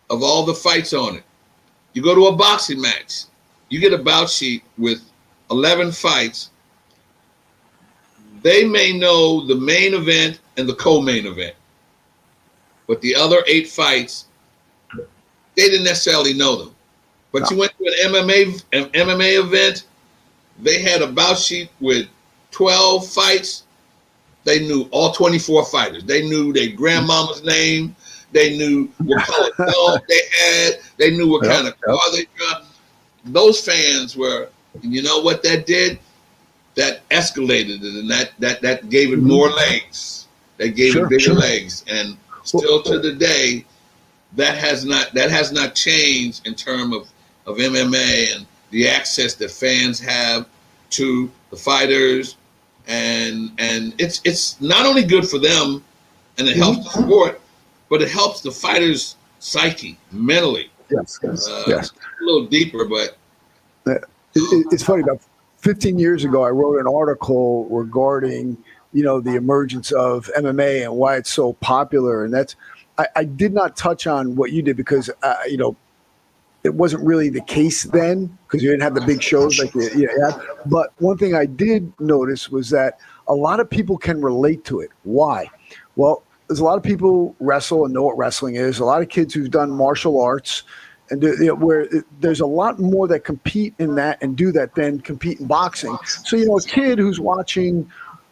C: of all the fights on it. You go to a boxing match, you get a bout sheet with 11 fights. They may know the main event and the co-main event, but the other 8 fights, they didn't necessarily know them. But
B: No.
C: you went to an MMA event, they had a bout sheet with 12 fights. They knew all 24 fighters. They knew their grandmama's name. They knew what color dog they had. They knew what kind of car they drove. Those fans were, and you know what that did? That escalated it, and that gave it more legs. That gave it bigger legs, and still to the day, that has not changed in terms of MMA and the access that fans have to the fighters, and it's not only good for them, and it helps the sport, but it helps the fighters' psyche mentally.
B: Yes. Yes.
C: A little deeper, but
B: it's funny. About 15 years ago, I wrote an article regarding, you know, the emergence of MMA and why it's so popular. And that's, I did not touch on what you did because, you know, it wasn't really the case then because you didn't have the big shows like you had. But one thing I did notice was that a lot of people can relate to it. Why? Well, there's a lot of people wrestle and know what wrestling is. A lot of kids who've done martial arts, and you know, where there's a lot more that compete in that and do that than compete in boxing. So, you know, a kid who's watching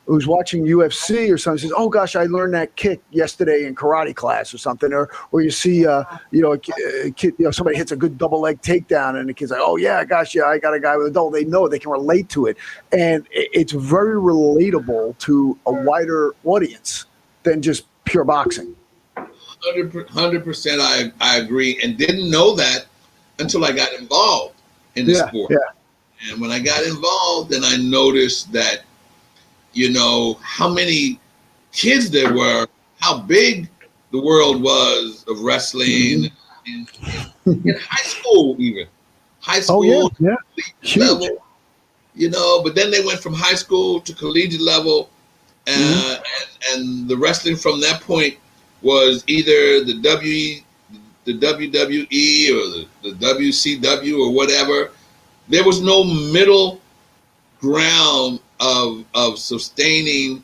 B: UFC or something says, "Oh gosh, I learned that kick yesterday in karate class or something," or you see, you know, a kid, you know, somebody hits a good double leg takedown, and the kid's like, "Oh yeah, gosh, yeah, I got a guy with a double." They know, they can relate to it, and it's very relatable to a wider audience than just pure boxing.
C: 100%, I agree, and didn't know that until I got involved in the sport.
B: Yeah.
C: And when I got involved, then I noticed that, you know, how many kids there were, how big the world was of wrestling in high school, even high school, level, you know. But then they went from high school to collegiate level, and the wrestling from that point was either the WWE or the WCW or whatever. There was no middle ground of sustaining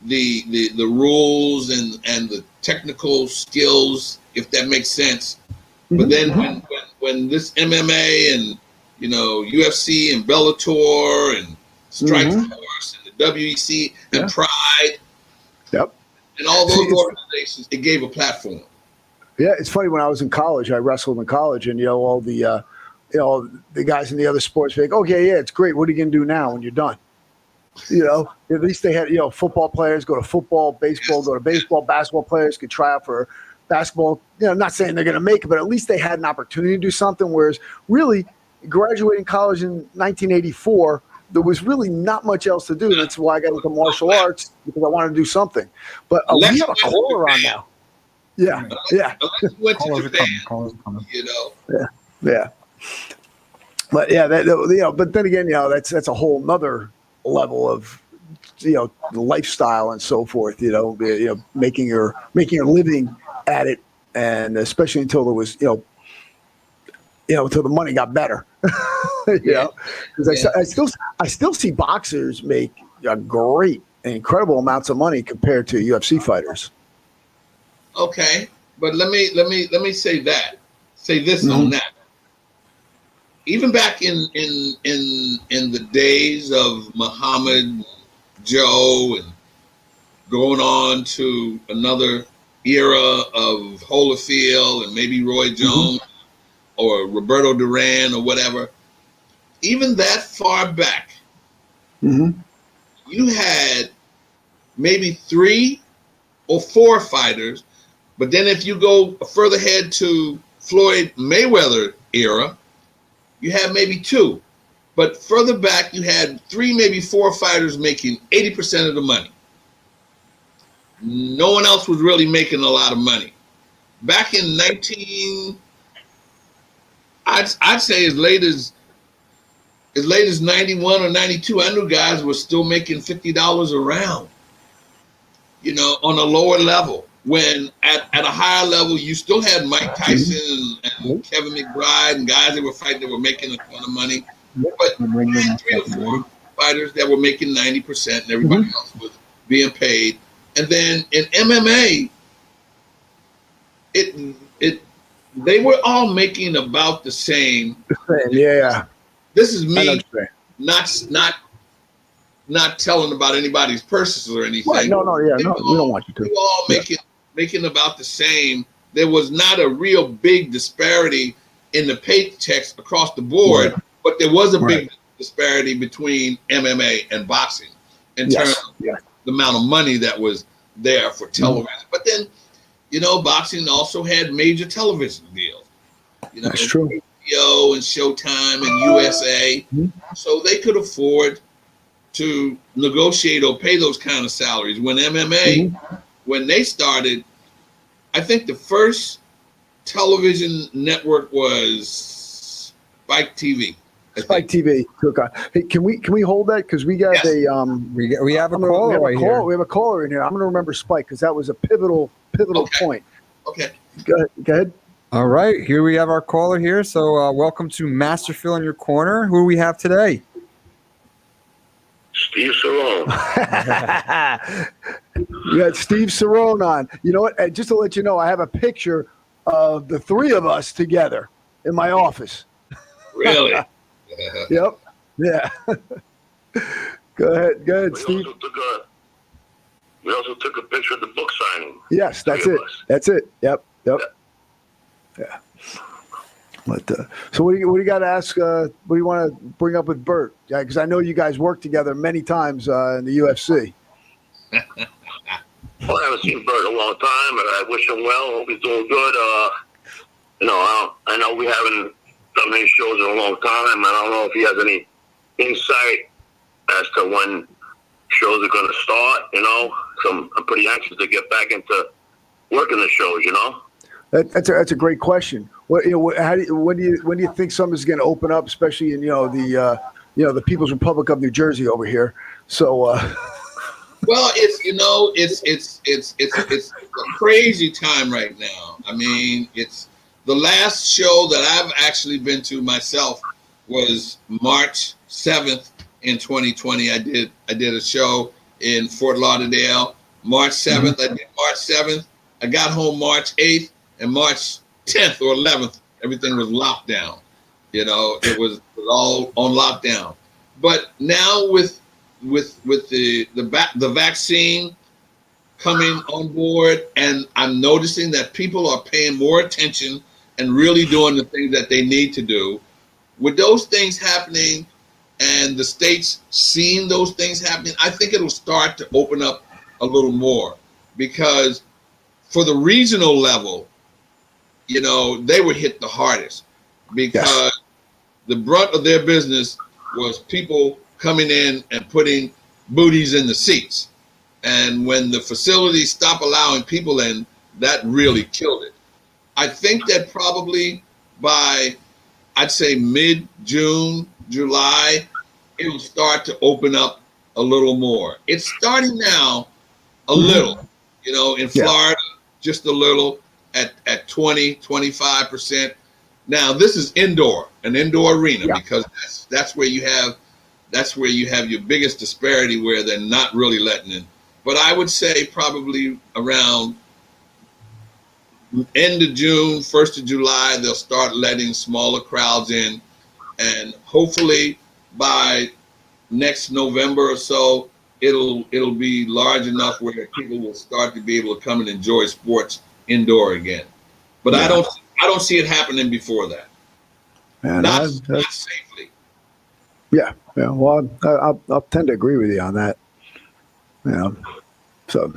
C: the rules and the technical skills, if that makes sense. But then when this MMA and, you know, UFC and Bellator and Strikeforce and the WEC and Pride, and all those organizations, it gave a platform.
B: Yeah, it's funny. When I was in college, I wrestled in college, and you know, all the you know, the guys in the other sports were like, "Okay, yeah, it's great. What are you gonna do now when you're done?" You know, at least they had, you know, football players go to football, baseball go to baseball, basketball players could try out for basketball. You know, I'm not saying they're going to make it, but at least they had an opportunity to do something. Whereas really graduating college in 1984, there was really not much else to do. That's why I got into martial arts, because I wanted to do something. But we have a caller on now. Yeah.
C: Unless you went to Japan, you know.
B: Yeah. But yeah, that, you know, but then again, you know, that's a whole nother level of, you know, the lifestyle and so forth. You know, making your living at it, and especially until there was, you know, until the money got better. You know, because I still see boxers make great, incredible amounts of money compared to UFC fighters.
C: Okay, but let me say this on that. Even back in the days of Muhammad, Joe, and going on to another era of Holyfield and maybe Roy Jones or Roberto Duran or whatever, even that far back, you had maybe 3 or 4 fighters. But then if you go further ahead to Floyd Mayweather era, you have maybe 2. But further back, you had 3, maybe 4 fighters making 80% of the money. No one else was really making a lot of money. Back in I'd say as late as 91 or 92, I knew guys were still making $50 a round, on a lower level. When at a higher level, you still had Mike Tyson and Kevin McBride and guys that were fighting that were making a ton of money. But you had 3 or 4 fighters that were making 90% and everybody else was being paid. And then in MMA, they were all making about the same.
B: Yeah.
C: This is me not telling about anybody's purses or anything.
B: Right. No, we don't want you to.
C: We were all making about the same. There was not a real big disparity in the paychecks across the board, but there was a big disparity between MMA and boxing in terms of the amount of money that was there for television. But then, boxing also had major television deals.
B: That's true.
C: HBO and Showtime and USA. So they could afford to negotiate or pay those kind of salaries. When MMA, when they started, I think the first television network was Spike TV.
B: Spike TV. Hey, can we hold that? Because we got
A: we have a caller right here.
B: We have a caller in here. I'm going to remember Spike because that was a pivotal point.
C: Okay.
B: Go ahead.
A: All right, here we have our caller here. So welcome to Masterfield in your corner. Who do we have today?
D: Steve Cerrone.
B: You got Steve Cerrone on. You know what? And just to let you know, I have a picture of the 3 of us together in my office.
C: Really?
B: Yep. Yeah. Go ahead, Steve.
D: We also took a picture of the book signing.
B: Yes, that's it. That's it. Yep. Yeah. But so what do you got to ask? What do you want to bring up with Burt? Yeah, because I know you guys worked together many times in the UFC.
D: Well, I haven't seen Burt in a long time, and I wish him well. Hope he's doing good. I know we haven't done any shows in a long time. I don't know if he has any insight as to when shows are going to start. So I'm pretty anxious to get back into working the shows.
B: That's a great question. When do you think something's going to open up, especially in the People's Republic of New Jersey over here? So,
C: well, it's a crazy time right now. I mean, it's the last show that I've actually been to myself was March 7th in 2020. I did a show in Fort Lauderdale. March 7th, I did March 7th. I got home March 8th. And March 10th or 11th, everything was locked down. It was all on lockdown. But now with the vaccine coming on board, and I'm noticing that people are paying more attention and really doing the things that they need to do. With those things happening and the states seeing those things happening, I think it'll start to open up a little more, because for the regional level, they were hit the hardest, because the brunt of their business was people coming in and putting booties in the seats. And when the facilities stopped allowing people in, that really killed it. I think that probably by, I'd say mid-June, July, it'll start to open up a little more. It's starting now a little, in Florida, just a little. At 20-25%. Now this is an indoor arena, because that's where you have your biggest disparity, where they're not really letting in. But I would say probably around end of June, 1st of July, they'll start letting smaller crowds in, and hopefully by next November or so, it'll be large enough where people will start to be able to come and enjoy sports indoor again. But I don't see it happening before that. Not safely.
B: Yeah. Well, I'll tend to agree with you on that. So,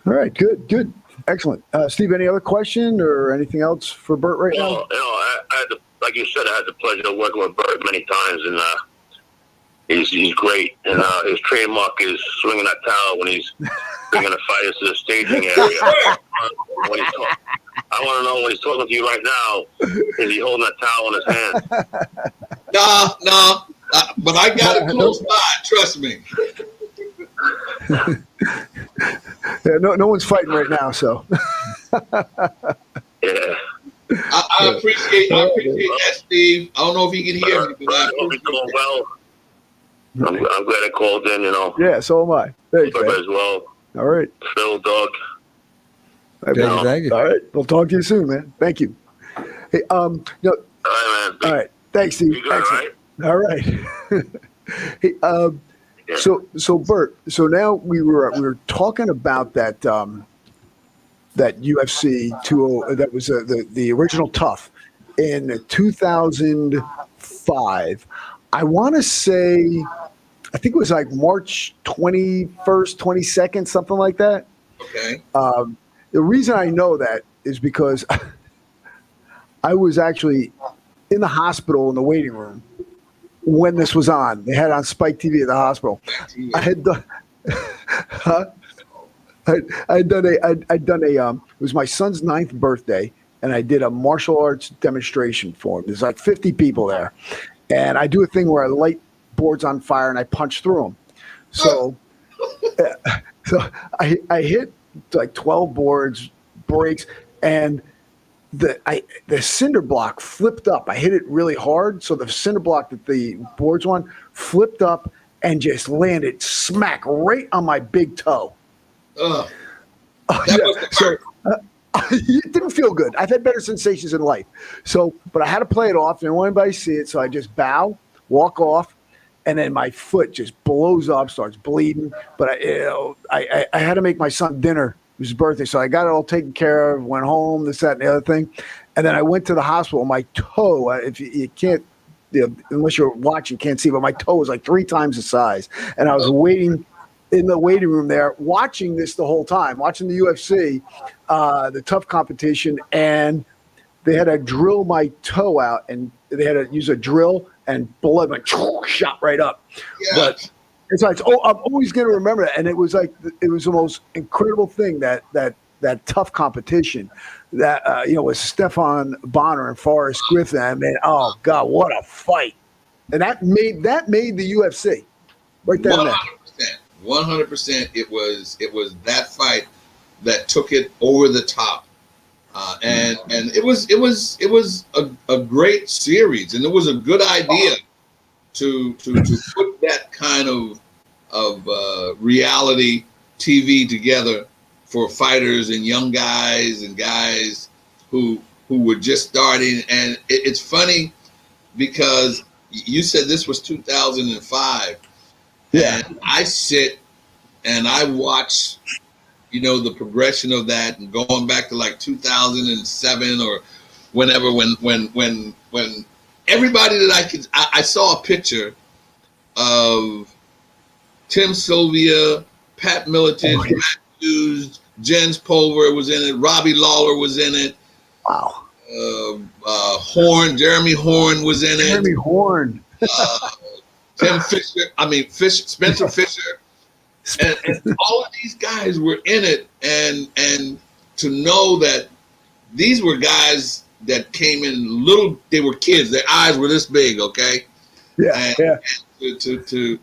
B: all right, good, excellent. Steve, any other question or anything else for Burt right now?
D: I had like you said, I had the pleasure of working with Burt many times, and he's great. And his trademark is swinging that towel when he's bringing the fighters to the staging area. I want to know when he's talking to you right now, is he holding that towel in his hand?
C: No. But I got it close by. Trust me.
B: Yeah, no one's fighting right now, so.
D: Yeah.
C: I appreciate that, Steve. I don't know if he can hear me, but I
D: hope he's doing
C: appreciate
D: well. I'm glad I called in,
B: Yeah, so am I. Thanks, man.
D: as well.
B: All right.
D: Phil, Doug.
A: Thank you.
B: All right. We'll talk to you soon, man. Thank you. Hey,
D: All right, man.
B: all right. Thanks, Steve.
D: You good, right?
B: All right. Hey,
D: Yeah.
B: so Burt, so now we were talking about that that UFC 20 that was the original Tough in 2005. I want to say, I think it was like March 21st, 22nd, something like that.
C: Okay.
B: The reason I know that is because I was actually in the hospital in the waiting room when this was on. They had it on Spike TV at the hospital. I had done, I'd done it was my son's 9th birthday, and I did a martial arts demonstration for him. There's like 50 people there, and I do a thing where I light boards on fire and I punch through them. So, I hit like 12 boards, breaks, and the cinder block flipped up. I hit it really hard, so the cinder block that the boards on flipped up and just landed smack right on my big toe.
C: That
B: Yeah,
C: must have hurt.
B: it didn't feel good. I've had better sensations in life. So, but I had to play it off. Didn't want anybody to see it. So I just bow, walk off, and then my foot just blows up, starts bleeding. But I had to make my son dinner. It was his birthday. So I got it all taken care of, went home, this, that, and the other thing. And then I went to the hospital. My toe, if you can't, unless you're watching, can't see, but my toe was like 3 times the size. And I was waiting in the waiting room there, watching this the whole time, watching the UFC, the Tough competition, and they had to drill my toe out, and they had to use a drill, and blood went shot right up.
C: Yeah.
B: But it's like, I'm always going to remember that. And it was like, it was the most incredible thing that Tough competition that with Stefan Bonner and Forrest Griffin. I mean, oh God, what a fight! And that made the UFC right there.
C: 100%. It was that fight that took it over the top, and it was a great series, and it was a good idea to put that kind of reality TV together for fighters and young guys and guys who were just starting. And it's funny because you said this was 2005.
B: Yeah.
C: And I sit and I watch, the progression of that, and going back to like 2007 or whenever, when everybody that I saw a picture of Tim Sylvia, Pat Miletich, Matt Hughes, Jens Pulver was in it, Robbie Lawler was in it.
B: Wow.
C: Jeremy Horn was in it.
B: Jeremy Horn.
C: Spencer Fisher, and all of these guys were in it, and to know that these were guys that came in little, they were kids, their eyes were this big, okay?
B: Yeah,
C: and to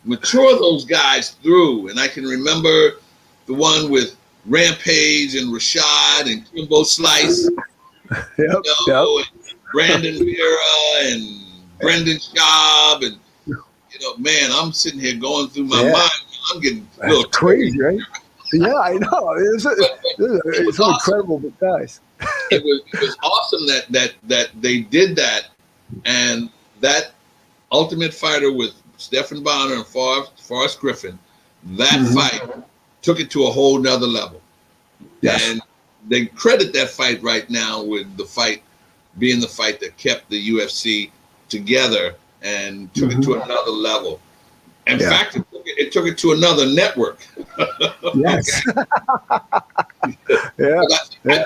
C: mature those guys through, and I can remember the one with Rampage and Rashad and Kimbo Slice,
B: yep.
C: and Brandon Vera and Brendan Schaub, and man, I'm sitting here going through my mind. I'm getting a little
B: crazy, right? Yeah, I know. It's so incredible, but guys.
C: It was awesome that they did that, and that Ultimate Fighter with Stephan Bonner and Forrest Griffin, that fight took it to a whole nother level.
B: Yes.
C: And they credit that fight right now with the fight being the fight that kept the UFC together and took it to another level. In fact, it took it to another network.
B: Yes.
C: I think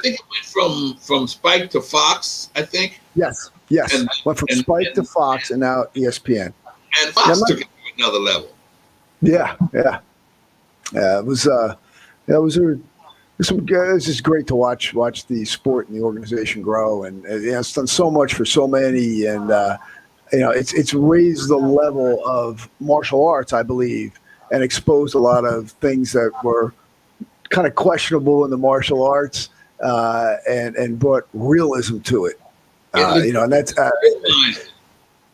C: it went from Spike to Fox, I think.
B: Yes.
C: And,
B: went from Spike to Fox and now ESPN.
C: And Fox took it to another level.
B: Yeah. It was It's just great to watch the sport and the organization grow, and it's done so much for so many, and it's raised the level of martial arts, I believe, and exposed a lot of things that were kind of questionable in the martial arts, and brought realism to it. And that's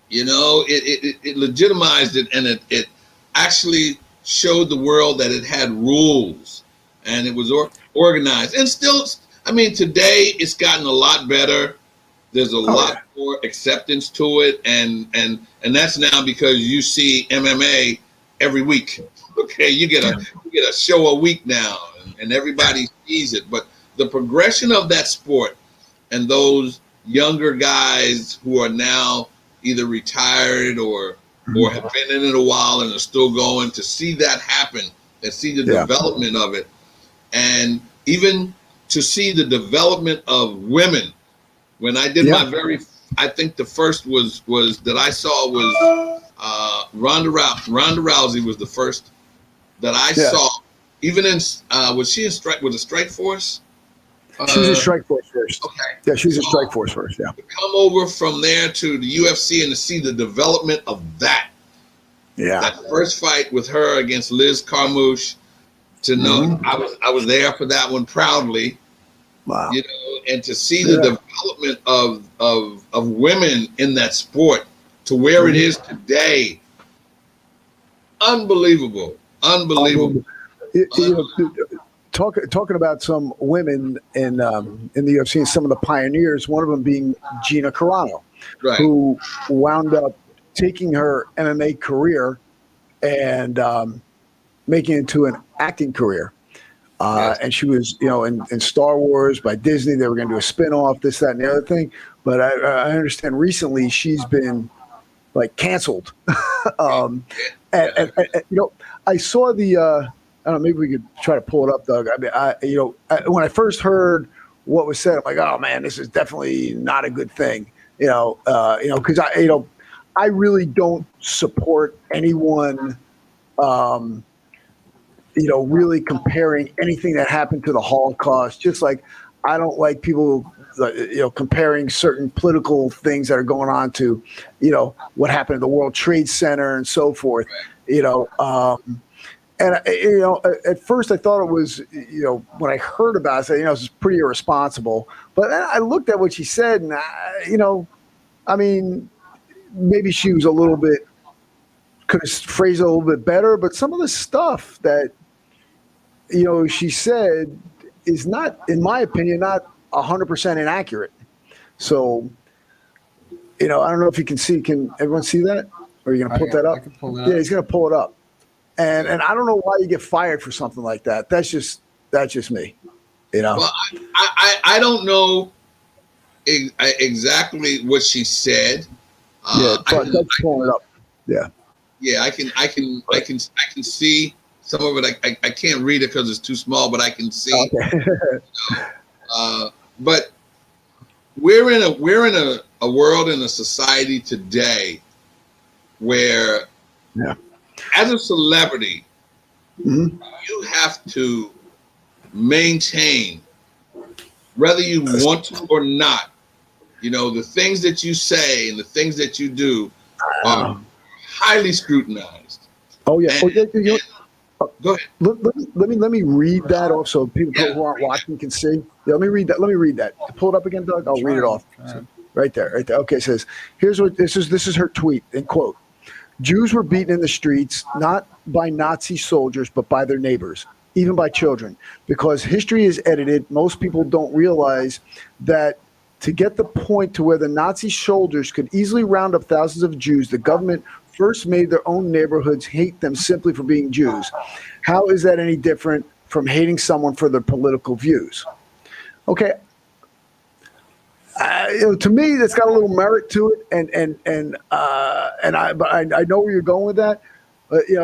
C: it legitimized it, and it actually showed the world that it had rules and it was organized. And still, I mean, today it's gotten a lot better. There's a lot more acceptance to it, and that's now because you see MMA every week. Okay, you get a show a week now, and everybody sees it. But the progression of that sport and those younger guys who are now either retired or have been in it a while and are still going, to see that happen and see the development of it, and even to see the development of women. When I did my I think the first was that I saw was Ronda Rousey was the first that I saw. Even in was she in strike with the Strike Force?
B: She was in Strike Force first.
C: Okay.
B: Yeah, she was in Strike Force first. Yeah.
C: To come over from there to the UFC and to see the development of that.
B: Yeah.
C: That first fight with her against Liz Carmouche, to know I was there for that one proudly.
B: Wow.
C: And to see the development of women in that sport to where it is today. Unbelievable.
B: Talking about some women in the UFC and some of the pioneers, one of them being Gina Carano, who wound up taking her MMA career and making it into an acting career. And she was, in Star Wars by Disney. They were going to do a spinoff, this, that, and the other thing. But I understand recently she's been canceled. And I saw the. I don't know, maybe we could try to pull it up, Doug. I mean, when I first heard what was said, I'm like, oh man, this is definitely not a good thing. Because I really don't support anyone. Really comparing anything that happened to the Holocaust, just like I don't like people, comparing certain political things that are going on to, what happened at the World Trade Center and so forth, And at first I thought it was, when I heard about it, this is pretty irresponsible. But then I looked at what she said, and I mean, maybe she was could have phrased it a little bit better. But some of the stuff that she said is not, in my opinion, not 100% inaccurate. So, I don't know if you can see. Can everyone see that? Or are you going to put that up?
A: I can pull it up.
B: Yeah, he's going to pull it up. And I don't know why you get fired for something like that. That's just me,
C: Well, I don't know exactly what she said.
B: Doug's pulling it up. Yeah.
C: Yeah, I can see some of it. I can't read it because it's too small, but I can see. Okay. But we're in a world, in a society today where. Yeah. As a celebrity, you have to maintain, whether you want to or not, the things that you say and the things that you do are highly scrutinized.
B: Oh yeah.
C: Go ahead.
B: Let me read that off so people who aren't watching can see. Yeah, let me read that. Pull it up again, Doug. I'll read it off. Right there. Okay, it says, here's what this is her tweet, and quote: Jews were beaten in the streets, not by Nazi soldiers, but by their neighbors, even by children. Because history is edited, most people don't realize that to get the point to where the Nazi soldiers could easily round up thousands of Jews, the government first made their own neighborhoods hate them simply for being Jews. How is that any different from hating someone for their political views? Okay. To me, that's got a little merit to it, and I know where you're going with that.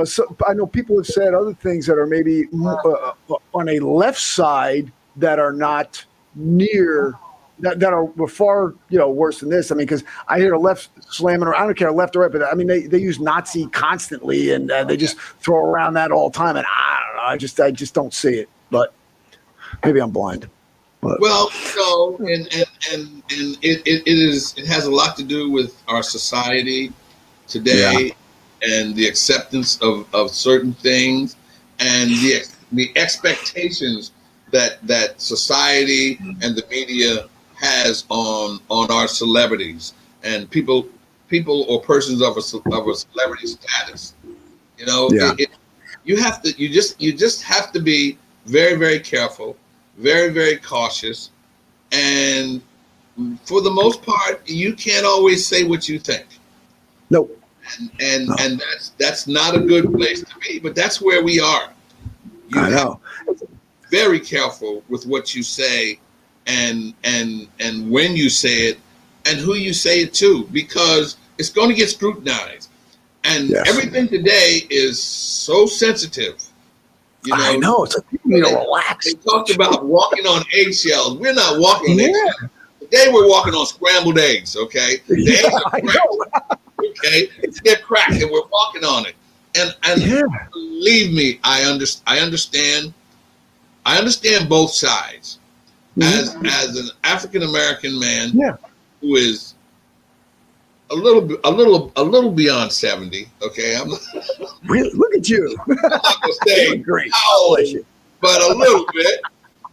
B: So I know people have said other things that are maybe on a left side that are not near that are far worse than this. I mean, because I hear the left slamming around. I don't care left or right, but I mean they use Nazi constantly, and they just throw around that all the time, and I don't know. I just don't see it, but. Maybe I'm blind. But.
C: Well, no, and it has a lot to do with our society today and the acceptance of certain things and the expectations that society and the media has on our celebrities and people or persons of a celebrity status. You know, you just have to be very, very careful, very, very cautious, and for the most part, you can't always say what you think.
B: Nope.
C: And that's not a good place to be, but that's where we are.
B: I know.
C: Very careful with what you say and when you say it and who you say it to, because it's going to get scrutinized. And everything today is so sensitive. You know,
B: I know. It's like people need to relax.
C: They talked about walking on eggshells. We're not walking on eggshells. Today we're walking on scrambled eggs, okay? The eggs are cracked, okay? They're cracked and we're walking on it. And believe me, I understand both sides. As an African American man who is a little beyond 70, okay? I'm
B: really, look at you.
C: I'm not gonna say
B: great.
C: How old, but a little bit.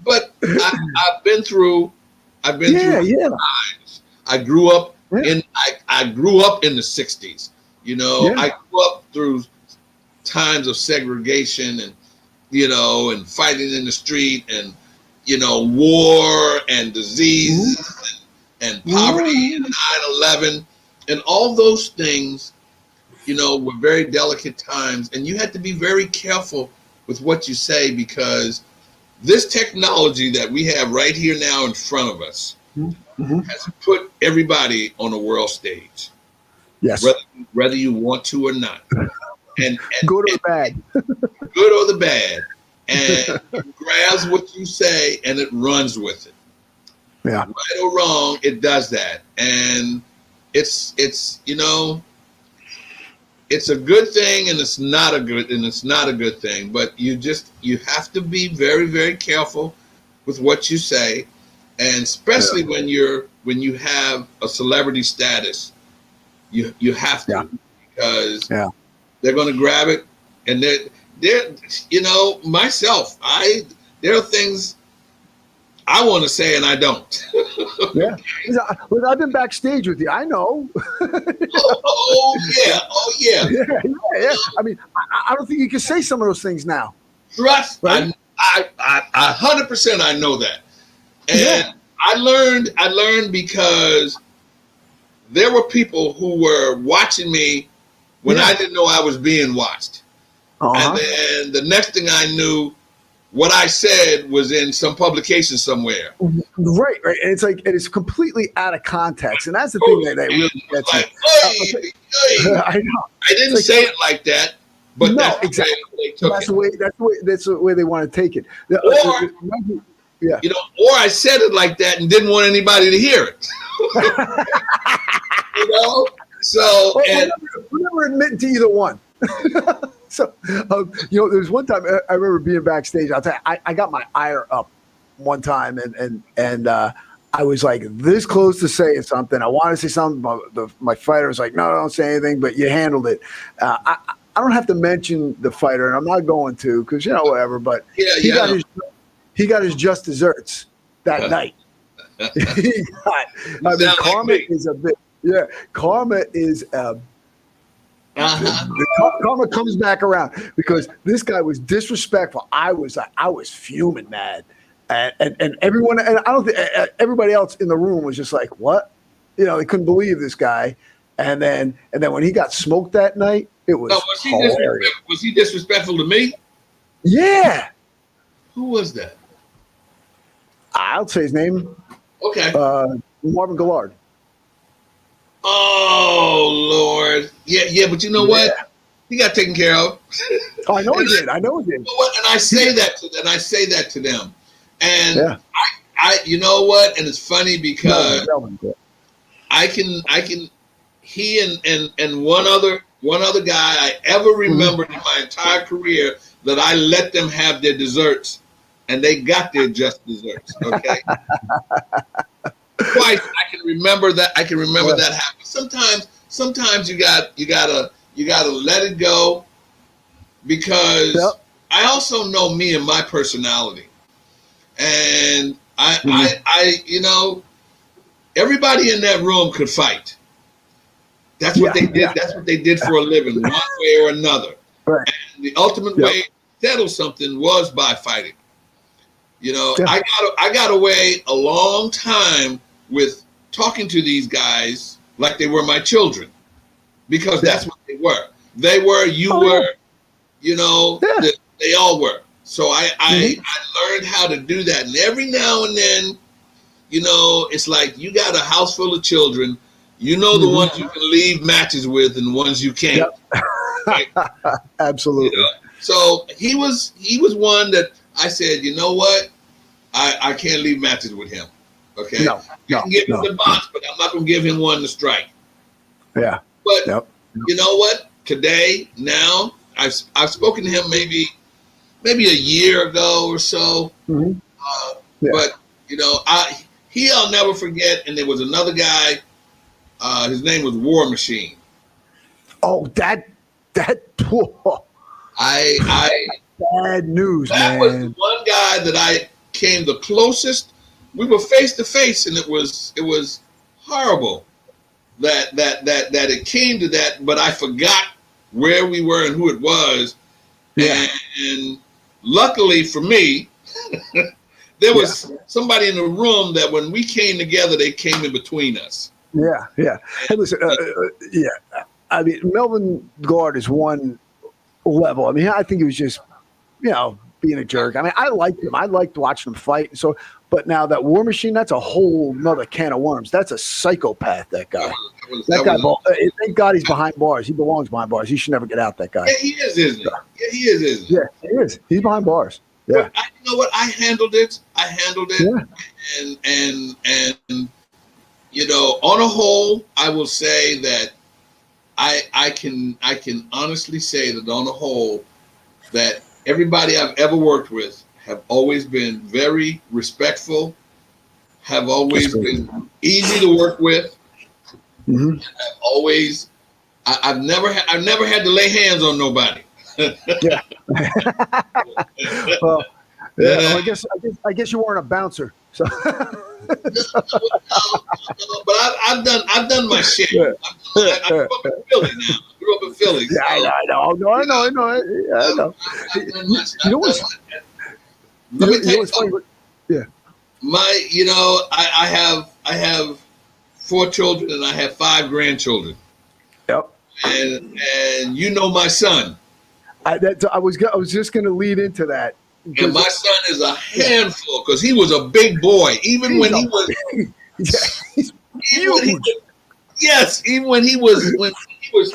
C: But I've been through times. I grew up in the 60s. You know, I grew up through times of segregation and, you know, and fighting in the street and, you know, war and disease and poverty and 9/11 and all those things, you know, were very delicate times. And you had to be very careful with what you say, because this technology that we have right here now in front of us has put everybody on a world stage.
B: Yes.
C: Whether you want to or not. And
B: good or bad.
C: Good or the bad. And it grabs what you say and it runs with it.
B: Yeah.
C: Right or wrong, it does that. And it's you know, it's a good thing and it's not a good thing. But you have to be very, very careful with what you say. And especially when you have a celebrity status, you have to, because they're going to grab it, and they're you know, myself, there are things I want to say and I don't.
B: Yeah, well, I've been backstage with you. I know.
C: oh yeah.
B: Yeah. I mean, I don't think you can say some of those things now.
C: Trust,
B: right?
C: I 100% I know that. And I learned because there were people who were watching me when I didn't know I was being watched. And then the next thing I knew, what I said was in some publication somewhere.
B: Right. And it's like, it's completely out of context. And that's the thing that really gets
C: like,
B: me. I know.
C: I didn't say it like that, but
B: no, exactly. That's the way they want to take it.
C: Or, you know, or I said it like that and didn't want anybody to hear it. You know? So, and
B: we're never admitting to either one. So, you know, there's one time I remember being backstage. I'll tell you, I got my ire up one time, and I was like this close to saying something. I wanted to say something. My fighter was like, "No, don't say anything," but you handled it. I don't have to mention the fighter, and I'm not going to, because, you know, whatever. But he got his just desserts that night. Karma is a bit. Yeah, karma is. Karma comes back around, because this guy was disrespectful. I was fuming mad, and everyone, and I don't think everybody else in the room was just like, what? You know, they couldn't believe this guy. And then when he got smoked that night, it was hilarious.
C: Was he disrespectful to me?
B: Yeah.
C: Who was that?
B: I'll say his name.
C: Okay.
B: Marvin Gillard.
C: Oh Lord, yeah, but you know what? He got taken care of.
B: Oh, I know he did. You know what? And
C: I say that to them, and I, you know what? And it's funny because I can. He and one other guy I ever remembered in my entire career that I let them have their desserts and they got their just desserts. Okay. Twice I can remember that. I can remember that happening. Sometimes you gotta let it go, because I also know me and my personality, and I everybody in that room could fight. That's what they did. That's what they did for a living, one way or another.
B: Right.
C: And the ultimate way to settle something was by fighting. I got away a long time with talking to these guys like they were my children, because that's what they were. They were, you were, they all were. So I learned how to do that. And every now and then, it's like you got a house full of children. The ones you can leave matches with and the ones you can't.
B: Yep.
C: Right?
B: Absolutely.
C: So he was one that I said, you know what? I can't leave matches with him. Okay. I can give him the box, but I'm not going to give him one to strike.
B: Yeah.
C: But you know what? Today, now, I've spoken to him maybe a year ago or so. But I'll never forget. And there was another guy. His name was War Machine.
B: Oh, that. Bad news,
C: that
B: man.
C: was the one guy that I came the closest. We were face to face, and it was horrible that it came to that. But I forgot where we were and who it was. And luckily for me, there was somebody in the room that when we came together, they came in between us.
B: Yeah. Hey, listen, I mean, Melvin Guard is one level. I mean, I think he was just, being a jerk. I mean, I liked him. I liked watching him fight. So, but now that War Machine, that's a whole nother can of worms. That's a psychopath, that guy. Thank God he's behind bars. He belongs behind bars. He should never get out, that guy.
C: Yeah, he is, isn't he? Yeah, he is, isn't he?
B: Yeah, he is. He's behind bars. Yeah.
C: But you know what? I handled it.
B: Yeah.
C: And on a whole, I will say that I can honestly say that on a whole, that everybody I've ever worked with have always been very respectful, have always been easy to work with. I've never had to lay hands on nobody.
B: Yeah. Well, I guess you weren't a bouncer. So.
C: But I've done my share. I grew up in Philly now.
B: Yeah, I know. I know. You know what's funny? Yeah.
C: I have 4 children and I have 5 grandchildren.
B: Yep.
C: And my son.
B: I was just going to lead into that.
C: And my son is a handful because he was a big boy. Even when he was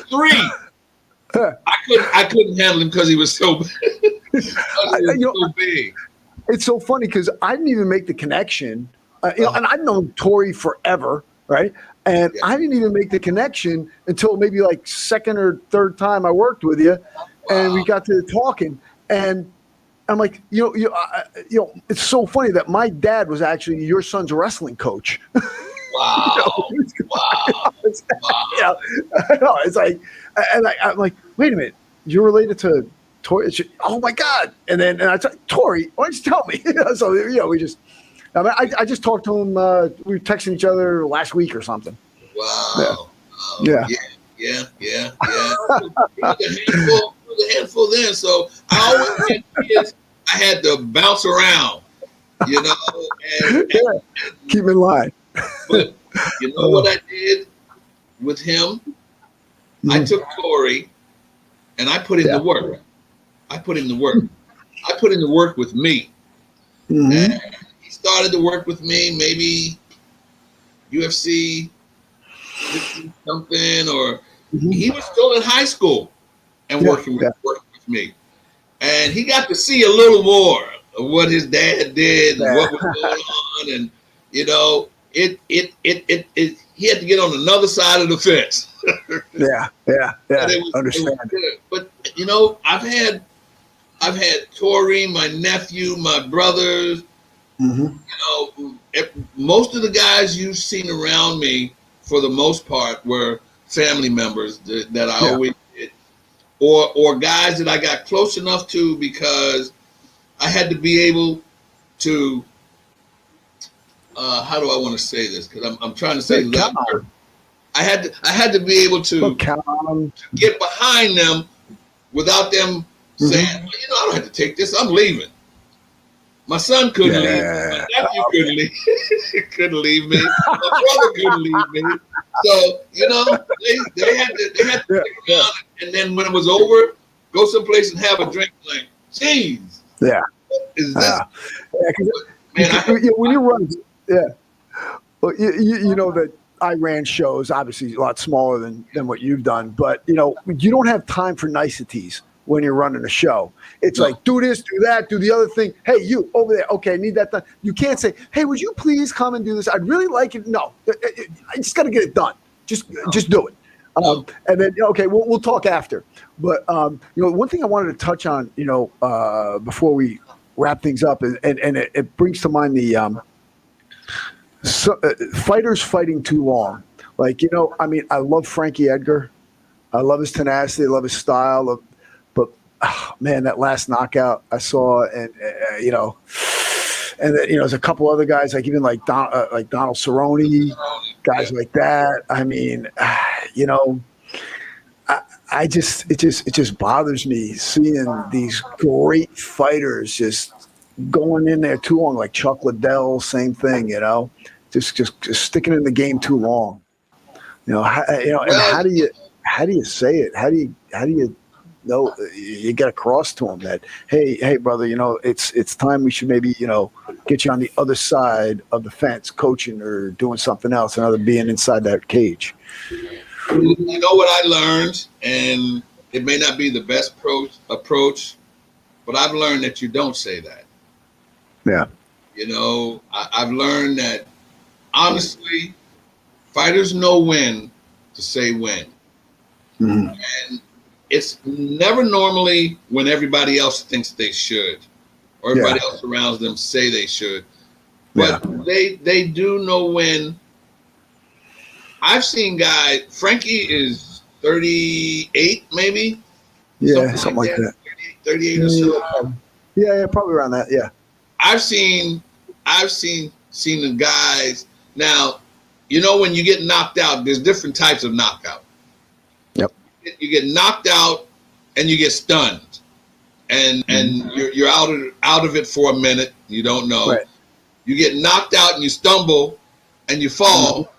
C: three, I couldn't handle him because he was so big.
B: It's so funny because I didn't even make the connection. And I've known Tori forever, right? And I didn't even make the connection until maybe like second or third time I worked with you, and we got to talking. And I'm like, it's so funny that my dad was actually your son's wrestling coach.
C: Wow. Wow.
B: I know. It's like, and I'm like, wait a minute, you're related to Tori? Oh my God. And I said, Tori, why don't you tell me? So, we just, I just talked to him. We were texting each other last week or something.
C: Wow.
B: Yeah.
C: It was a handful then. So I always had kids I had to bounce around, and
B: keep in line.
C: But you know what I did with him? I took Tori and I put in the work. I put in the work with me. And he started to work with me, maybe UFC something, or he was still in high school and working with me. And he got to see a little more of what his dad did and what was going on. And, he had to get on another side of the fence.
B: Yeah. Understand.
C: But, I've had I've had Tori, my nephew, my brothers.
B: Mm-hmm.
C: Most of the guys you've seen around me, for the most part, were family members that I always did, or guys that I got close enough to because I had to be able to. How do I want to say this? Because I'm trying to say love. I had to be able to get behind them without them saying, well, I don't have to take this. I'm leaving. My son couldn't leave me. My nephew couldn't leave me. My brother couldn't leave me. So they had to stick around, and then when it was over, go someplace and have a drink. Like, jeez, is that?
B: When you run, well, you know that I ran shows, obviously a lot smaller than what you've done, but you don't have time for niceties when you're running a show. It's like, do this, do that, do the other thing. Hey, you over there. Okay, I need that done. You can't say, hey, would you please come and do this? I'd really like it. No, I just got to get it done. Just do it. And then, okay, we'll talk after. But, one thing I wanted to touch on, before we wrap things up, and it brings to mind the fighters fighting too long. Like, I love Frankie Edgar. I love his tenacity. I love his style. Man, that last knockout I saw, and and then there's a couple other guys like even like Donald Cerrone, guys like that. I mean, it just bothers me seeing these great fighters just going in there too long, like Chuck Liddell, same thing. Just sticking in the game too long. And how do you say it? How do you know, you get across to them that, hey, brother, it's time we should maybe, get you on the other side of the fence, coaching or doing something else, rather than being inside that cage.
C: You know what I learned, and it may not be the best approach, but I've learned that you don't say that.
B: Yeah.
C: I've learned that, honestly, fighters know when to say when.
B: Mm-hmm.
C: And it's never normally when everybody else thinks they should, or everybody else around them say they should. But they do know when. I've seen guys, Frankie is 38 maybe?
B: Yeah, something like that.
C: 38 or so.
B: Yeah, probably around that, yeah.
C: I've seen the guys. Now, when you get knocked out, there's different types of knockout.
B: Yep.
C: You get knocked out and you get stunned, and you're out of it for a minute. You don't know.
B: Right.
C: You get knocked out and you stumble and you fall,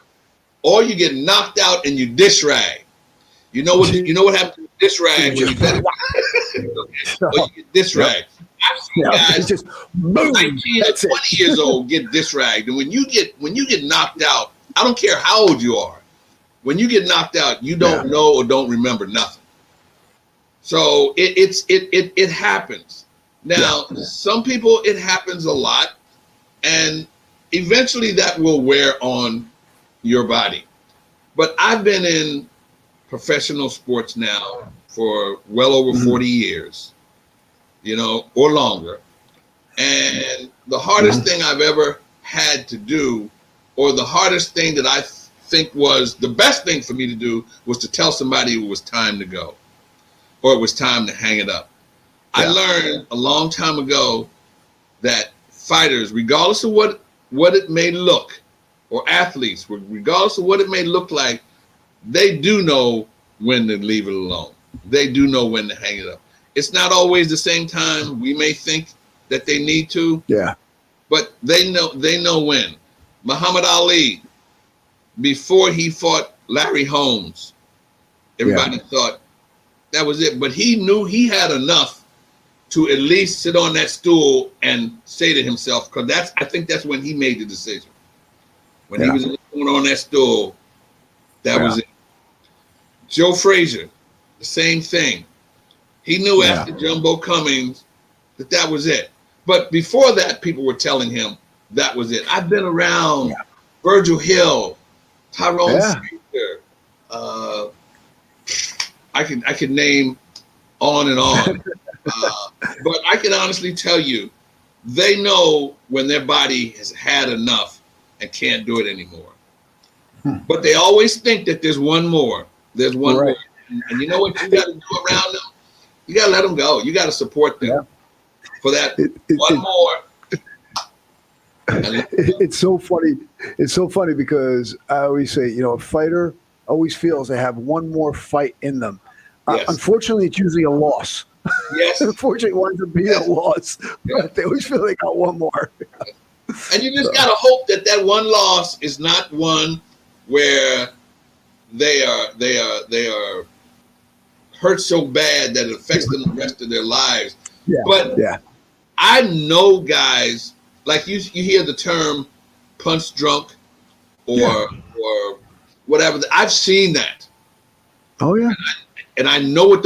C: or you get knocked out and you dish rag. You know what happens to dish rag when you get or you get dish rag. I've seen guys
B: just boom,
C: 19 or 20 years old get dish ragged, and when you get knocked out, I don't care how old you are. When you get knocked out, you don't know or don't remember nothing. So it happens. Now, some people, it happens a lot, and eventually that will wear on your body. But I've been in professional sports now for well over 40 years, or longer. And the hardest thing I've ever had to do, or the hardest thing that I think was the best thing for me to do, was to tell somebody it was time to go, or it was time to hang it up. I learned a long time ago that fighters, regardless of what it may look, or athletes, regardless of what it may look like, they do know when to leave it alone. They do know when to hang it up. It's not always the same time we may think that they need to.
B: Yeah.
C: But they know when. Muhammad Ali, before he fought Larry Holmes, everybody thought that was it. But he knew he had enough to at least sit on that stool and say to himself, because I think that's when he made the decision. When he was on that stool, that was it. Joe Frazier, the same thing. He knew after Jumbo Cummings that was it. But before that, people were telling him that was it. I've been around Virgil Hill, Tyrone Frazier. I could name on and on. But I can honestly tell you, they know when their body has had enough and can't do it anymore. But they always think that there's one more. There's one more. And you know what you got to do around them? You got to let them go. You got to support them for that one more.
B: It's so funny. It's so funny because I always say, a fighter always feels they have one more fight in them.
C: Yes.
B: Unfortunately, it's usually a loss.
C: Yes.
B: Unfortunately, it winds up being a loss. But they always feel they got one more.
C: And you just got to hope that one loss is not one where they are hurt so bad that it affects them the rest of their lives.
B: Yeah.
C: But I know guys, like you hear the term punch drunk or whatever. I've seen that.
B: Oh yeah.
C: And I know what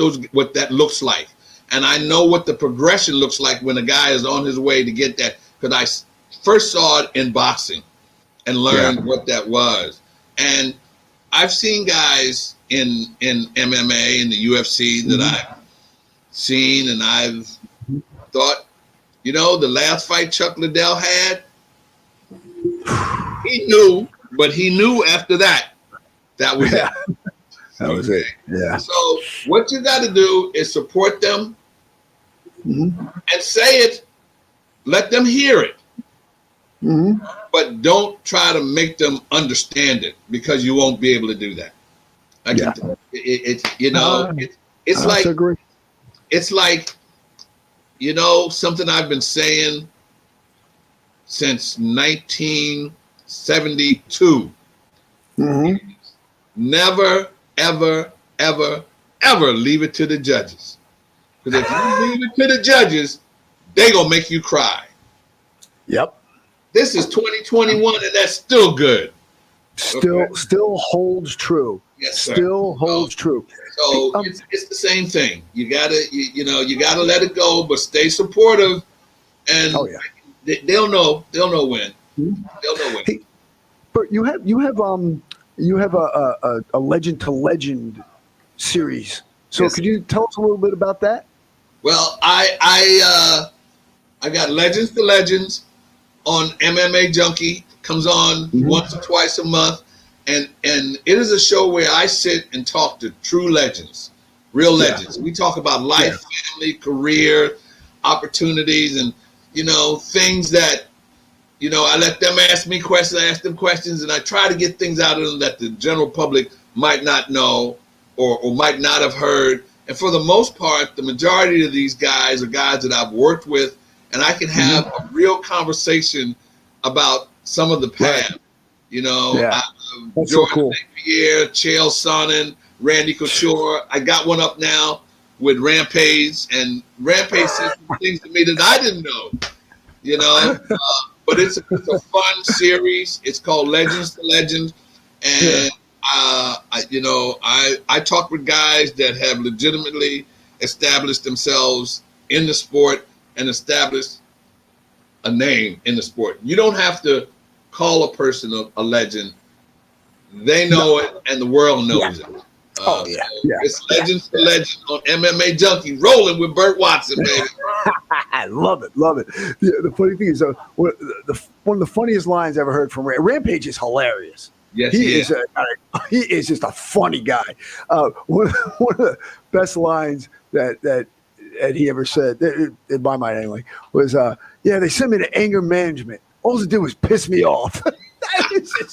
C: that looks like. And I know what the progression looks like when a guy is on his way to get that. Because I first saw it in boxing and learned what that was. And I've seen guys in MMA and the UFC that I've seen, and I've thought, the last fight Chuck Liddell had, he knew, but he knew after that was it.
B: That was it. Yeah.
C: So what you got to do is support them and say it. Let them hear it. But don't try to make them understand it, because you won't be able to do that. It's like something I've been saying since 1972. Never, ever, ever, ever leave it to the judges. Because if you leave it to the judges, they're going to make you cry.
B: Yep.
C: This is 2021, and that's still good.
B: Still holds true.
C: Yes, sir.
B: Still holds true.
C: So it's the same thing. You gotta let it go, but stay supportive, and they'll know when. They'll know when.
B: Hey, Burt, you have a Legend to Legend series. So could you tell us a little bit about that?
C: Well, I got Legends to Legends on MMA Junkie. Comes on once or twice a month, and it is a show where I sit and talk to true legends, real legends. We talk about life, family, career, opportunities, and things that I let them ask me questions, I ask them questions, and I try to get things out of them that the general public might not know or might not have heard. And for the most part, the majority of these guys are guys that I've worked with, and I can have a real conversation about some of the past.
B: That's
C: Jordan
B: so cool.
C: St. Pierre, Chael Sonnen, Randy Couture. I got one up now with Rampage, and Rampage said some things to me that I didn't know. But it's a fun series. It's called Legends to Legends, and I talk with guys that have legitimately established themselves in the sport and established a name in the sport. You don't have to call a person a legend. They know it, and the world knows it. It's Legends to Legends on MMA Junkie, rolling with Burt Watson, baby.
B: I love it. The funny thing is, one of the funniest lines I ever heard from Rampage is hilarious.
C: Yes,
B: he is just a funny guy. One of the best lines that he ever said, in my mind anyway, was, they sent me to anger management. All it did was piss me off. He's
C: a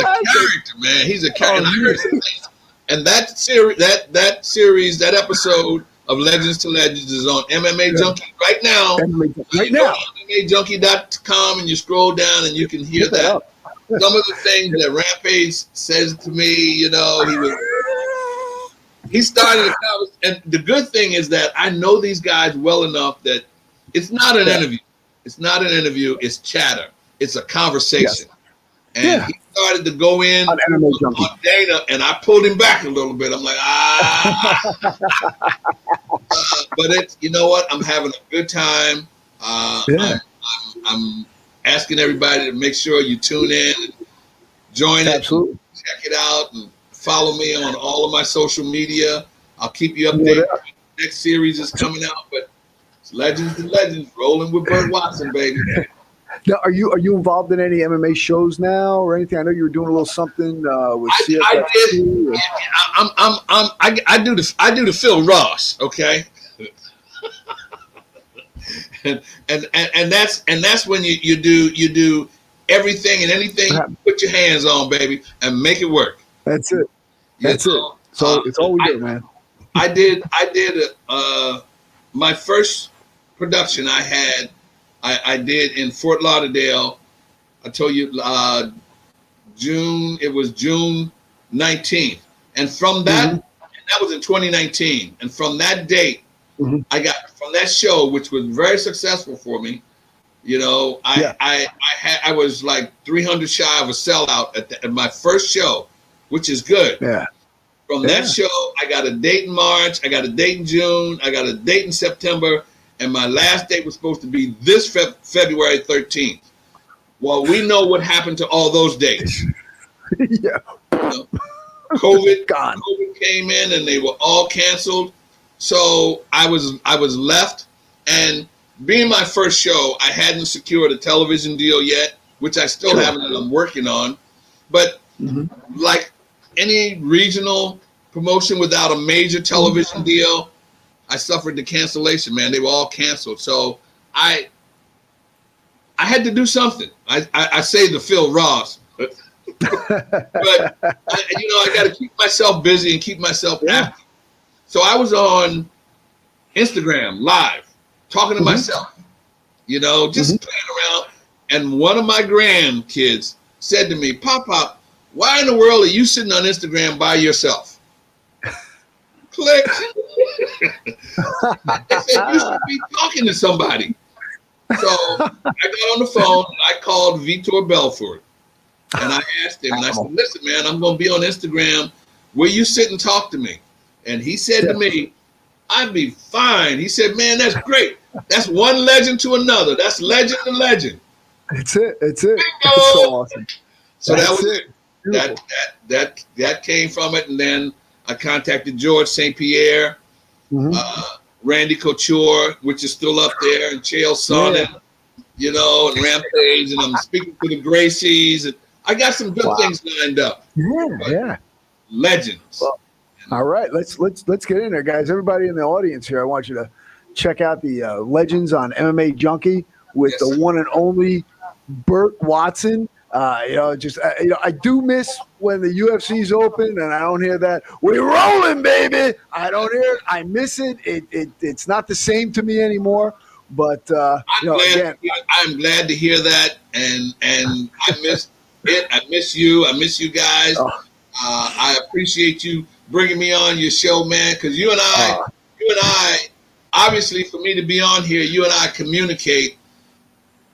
C: character, man. He's a character. And that series, that episode of Legends to Legends is on MMA Junkie right now.
B: Right now.
C: MMAJunkie.com, and you scroll down and you can hear that. Some of the things that Rampage says to me, he started a conversation. And the good thing is that I know these guys well enough that it's not an interview. It's not an interview. It's chatter. It's a conversation. And he started to go in on Dana, and I pulled him back a little bit. I'm like, but it's, you know what? I'm having a good time. I'm asking everybody to make sure you tune in, and join it, check it out, and follow me on all of my social media. I'll keep you
B: What
C: updated.
B: up?
C: Next series is coming out, but it's Legends and Legends, rolling with Burt Watson, baby.
B: Now, are you involved in any MMA shows now or anything? I know you were doing a little something with
C: I did.
B: CFFC.
C: I do the Phil Ross, okay, and that's when you do everything and anything you put your hands on, baby, and make it work.
B: That's it. That's it. So it's all we do, man.
C: I did my first production I did in Fort Lauderdale. I told you June. It was June 19th, and from that, and that was in 2019. And from that date, I got from that show, which was very successful for me. You know, I was like 300 shy of a sellout at my first show, which is good.
B: Yeah.
C: From that show, I got a date in March, I got a date in June, I got a date in September, and my last date was supposed to be this February 13th. Well, we know what happened to all those dates.
B: Yeah.
C: You know, COVID
B: Gone.
C: COVID came in and they were all canceled. So I was left, and being my first show, I hadn't secured a television deal yet, which I still haven't, and I'm working on. But like any regional promotion without a major television deal, I suffered the cancellation, man. They were all canceled. So I had to do something. I say to Phil Ross, but I got to keep myself busy and keep myself active. So I was on Instagram live, talking to myself, just playing around. And one of my grandkids said to me, Pop, why in the world are you sitting on Instagram by yourself? Click. I said, you should be talking to somebody. So I got on the phone and I called Vitor Belfort. And I asked him, and I said, listen, man, I'm going to be on Instagram. Will you sit and talk to me? And he said to me, I'd be fine. He said, man, that's great. That's one legend to another. That's legend to legend.
B: It's it. It's it.
C: Bingo!
B: It's so awesome.
C: So
B: That's
C: that was
B: it.
C: it. That came from it. And then I contacted George St. Pierre, Randy Couture, which is still up there, and Chael Sonnen, and Rampage, and I'm speaking to the Gracies. And I got some good things lined up.
B: Yeah.
C: Legends.
B: Well, all right, let's get in there, guys. Everybody in the audience here, I want you to check out the Legends on MMA Junkie with the one and only Burt Watson. I do miss when the UFC's open and I don't hear that. We're rolling, baby. I don't hear it. I miss it. It's not the same to me anymore. But
C: I'm glad to hear that, and I miss it. I miss you. I miss you guys. I appreciate you bringing me on your show, man. Because you and I, obviously, for me to be on here, you and I communicate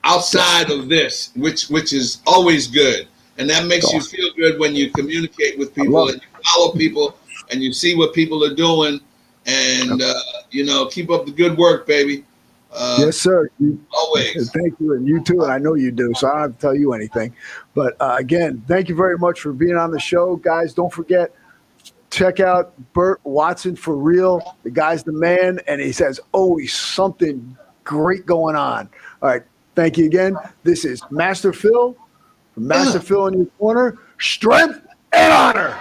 C: outside of this, which is always good, and that makes you feel good when you communicate with people and you follow people and you see what people are doing, and keep up the good work, baby.
B: Yes, sir.
C: Always.
B: Thank you, and you too, and I know you do, so I don't have to tell you anything. But again, thank you very much for being on the show, guys. Don't forget, check out Burt Watson for real. The guy's the man, and he says always something great going on. All right. Thank you again. This is Master Phil from Master Phil in your corner. Strength and honor.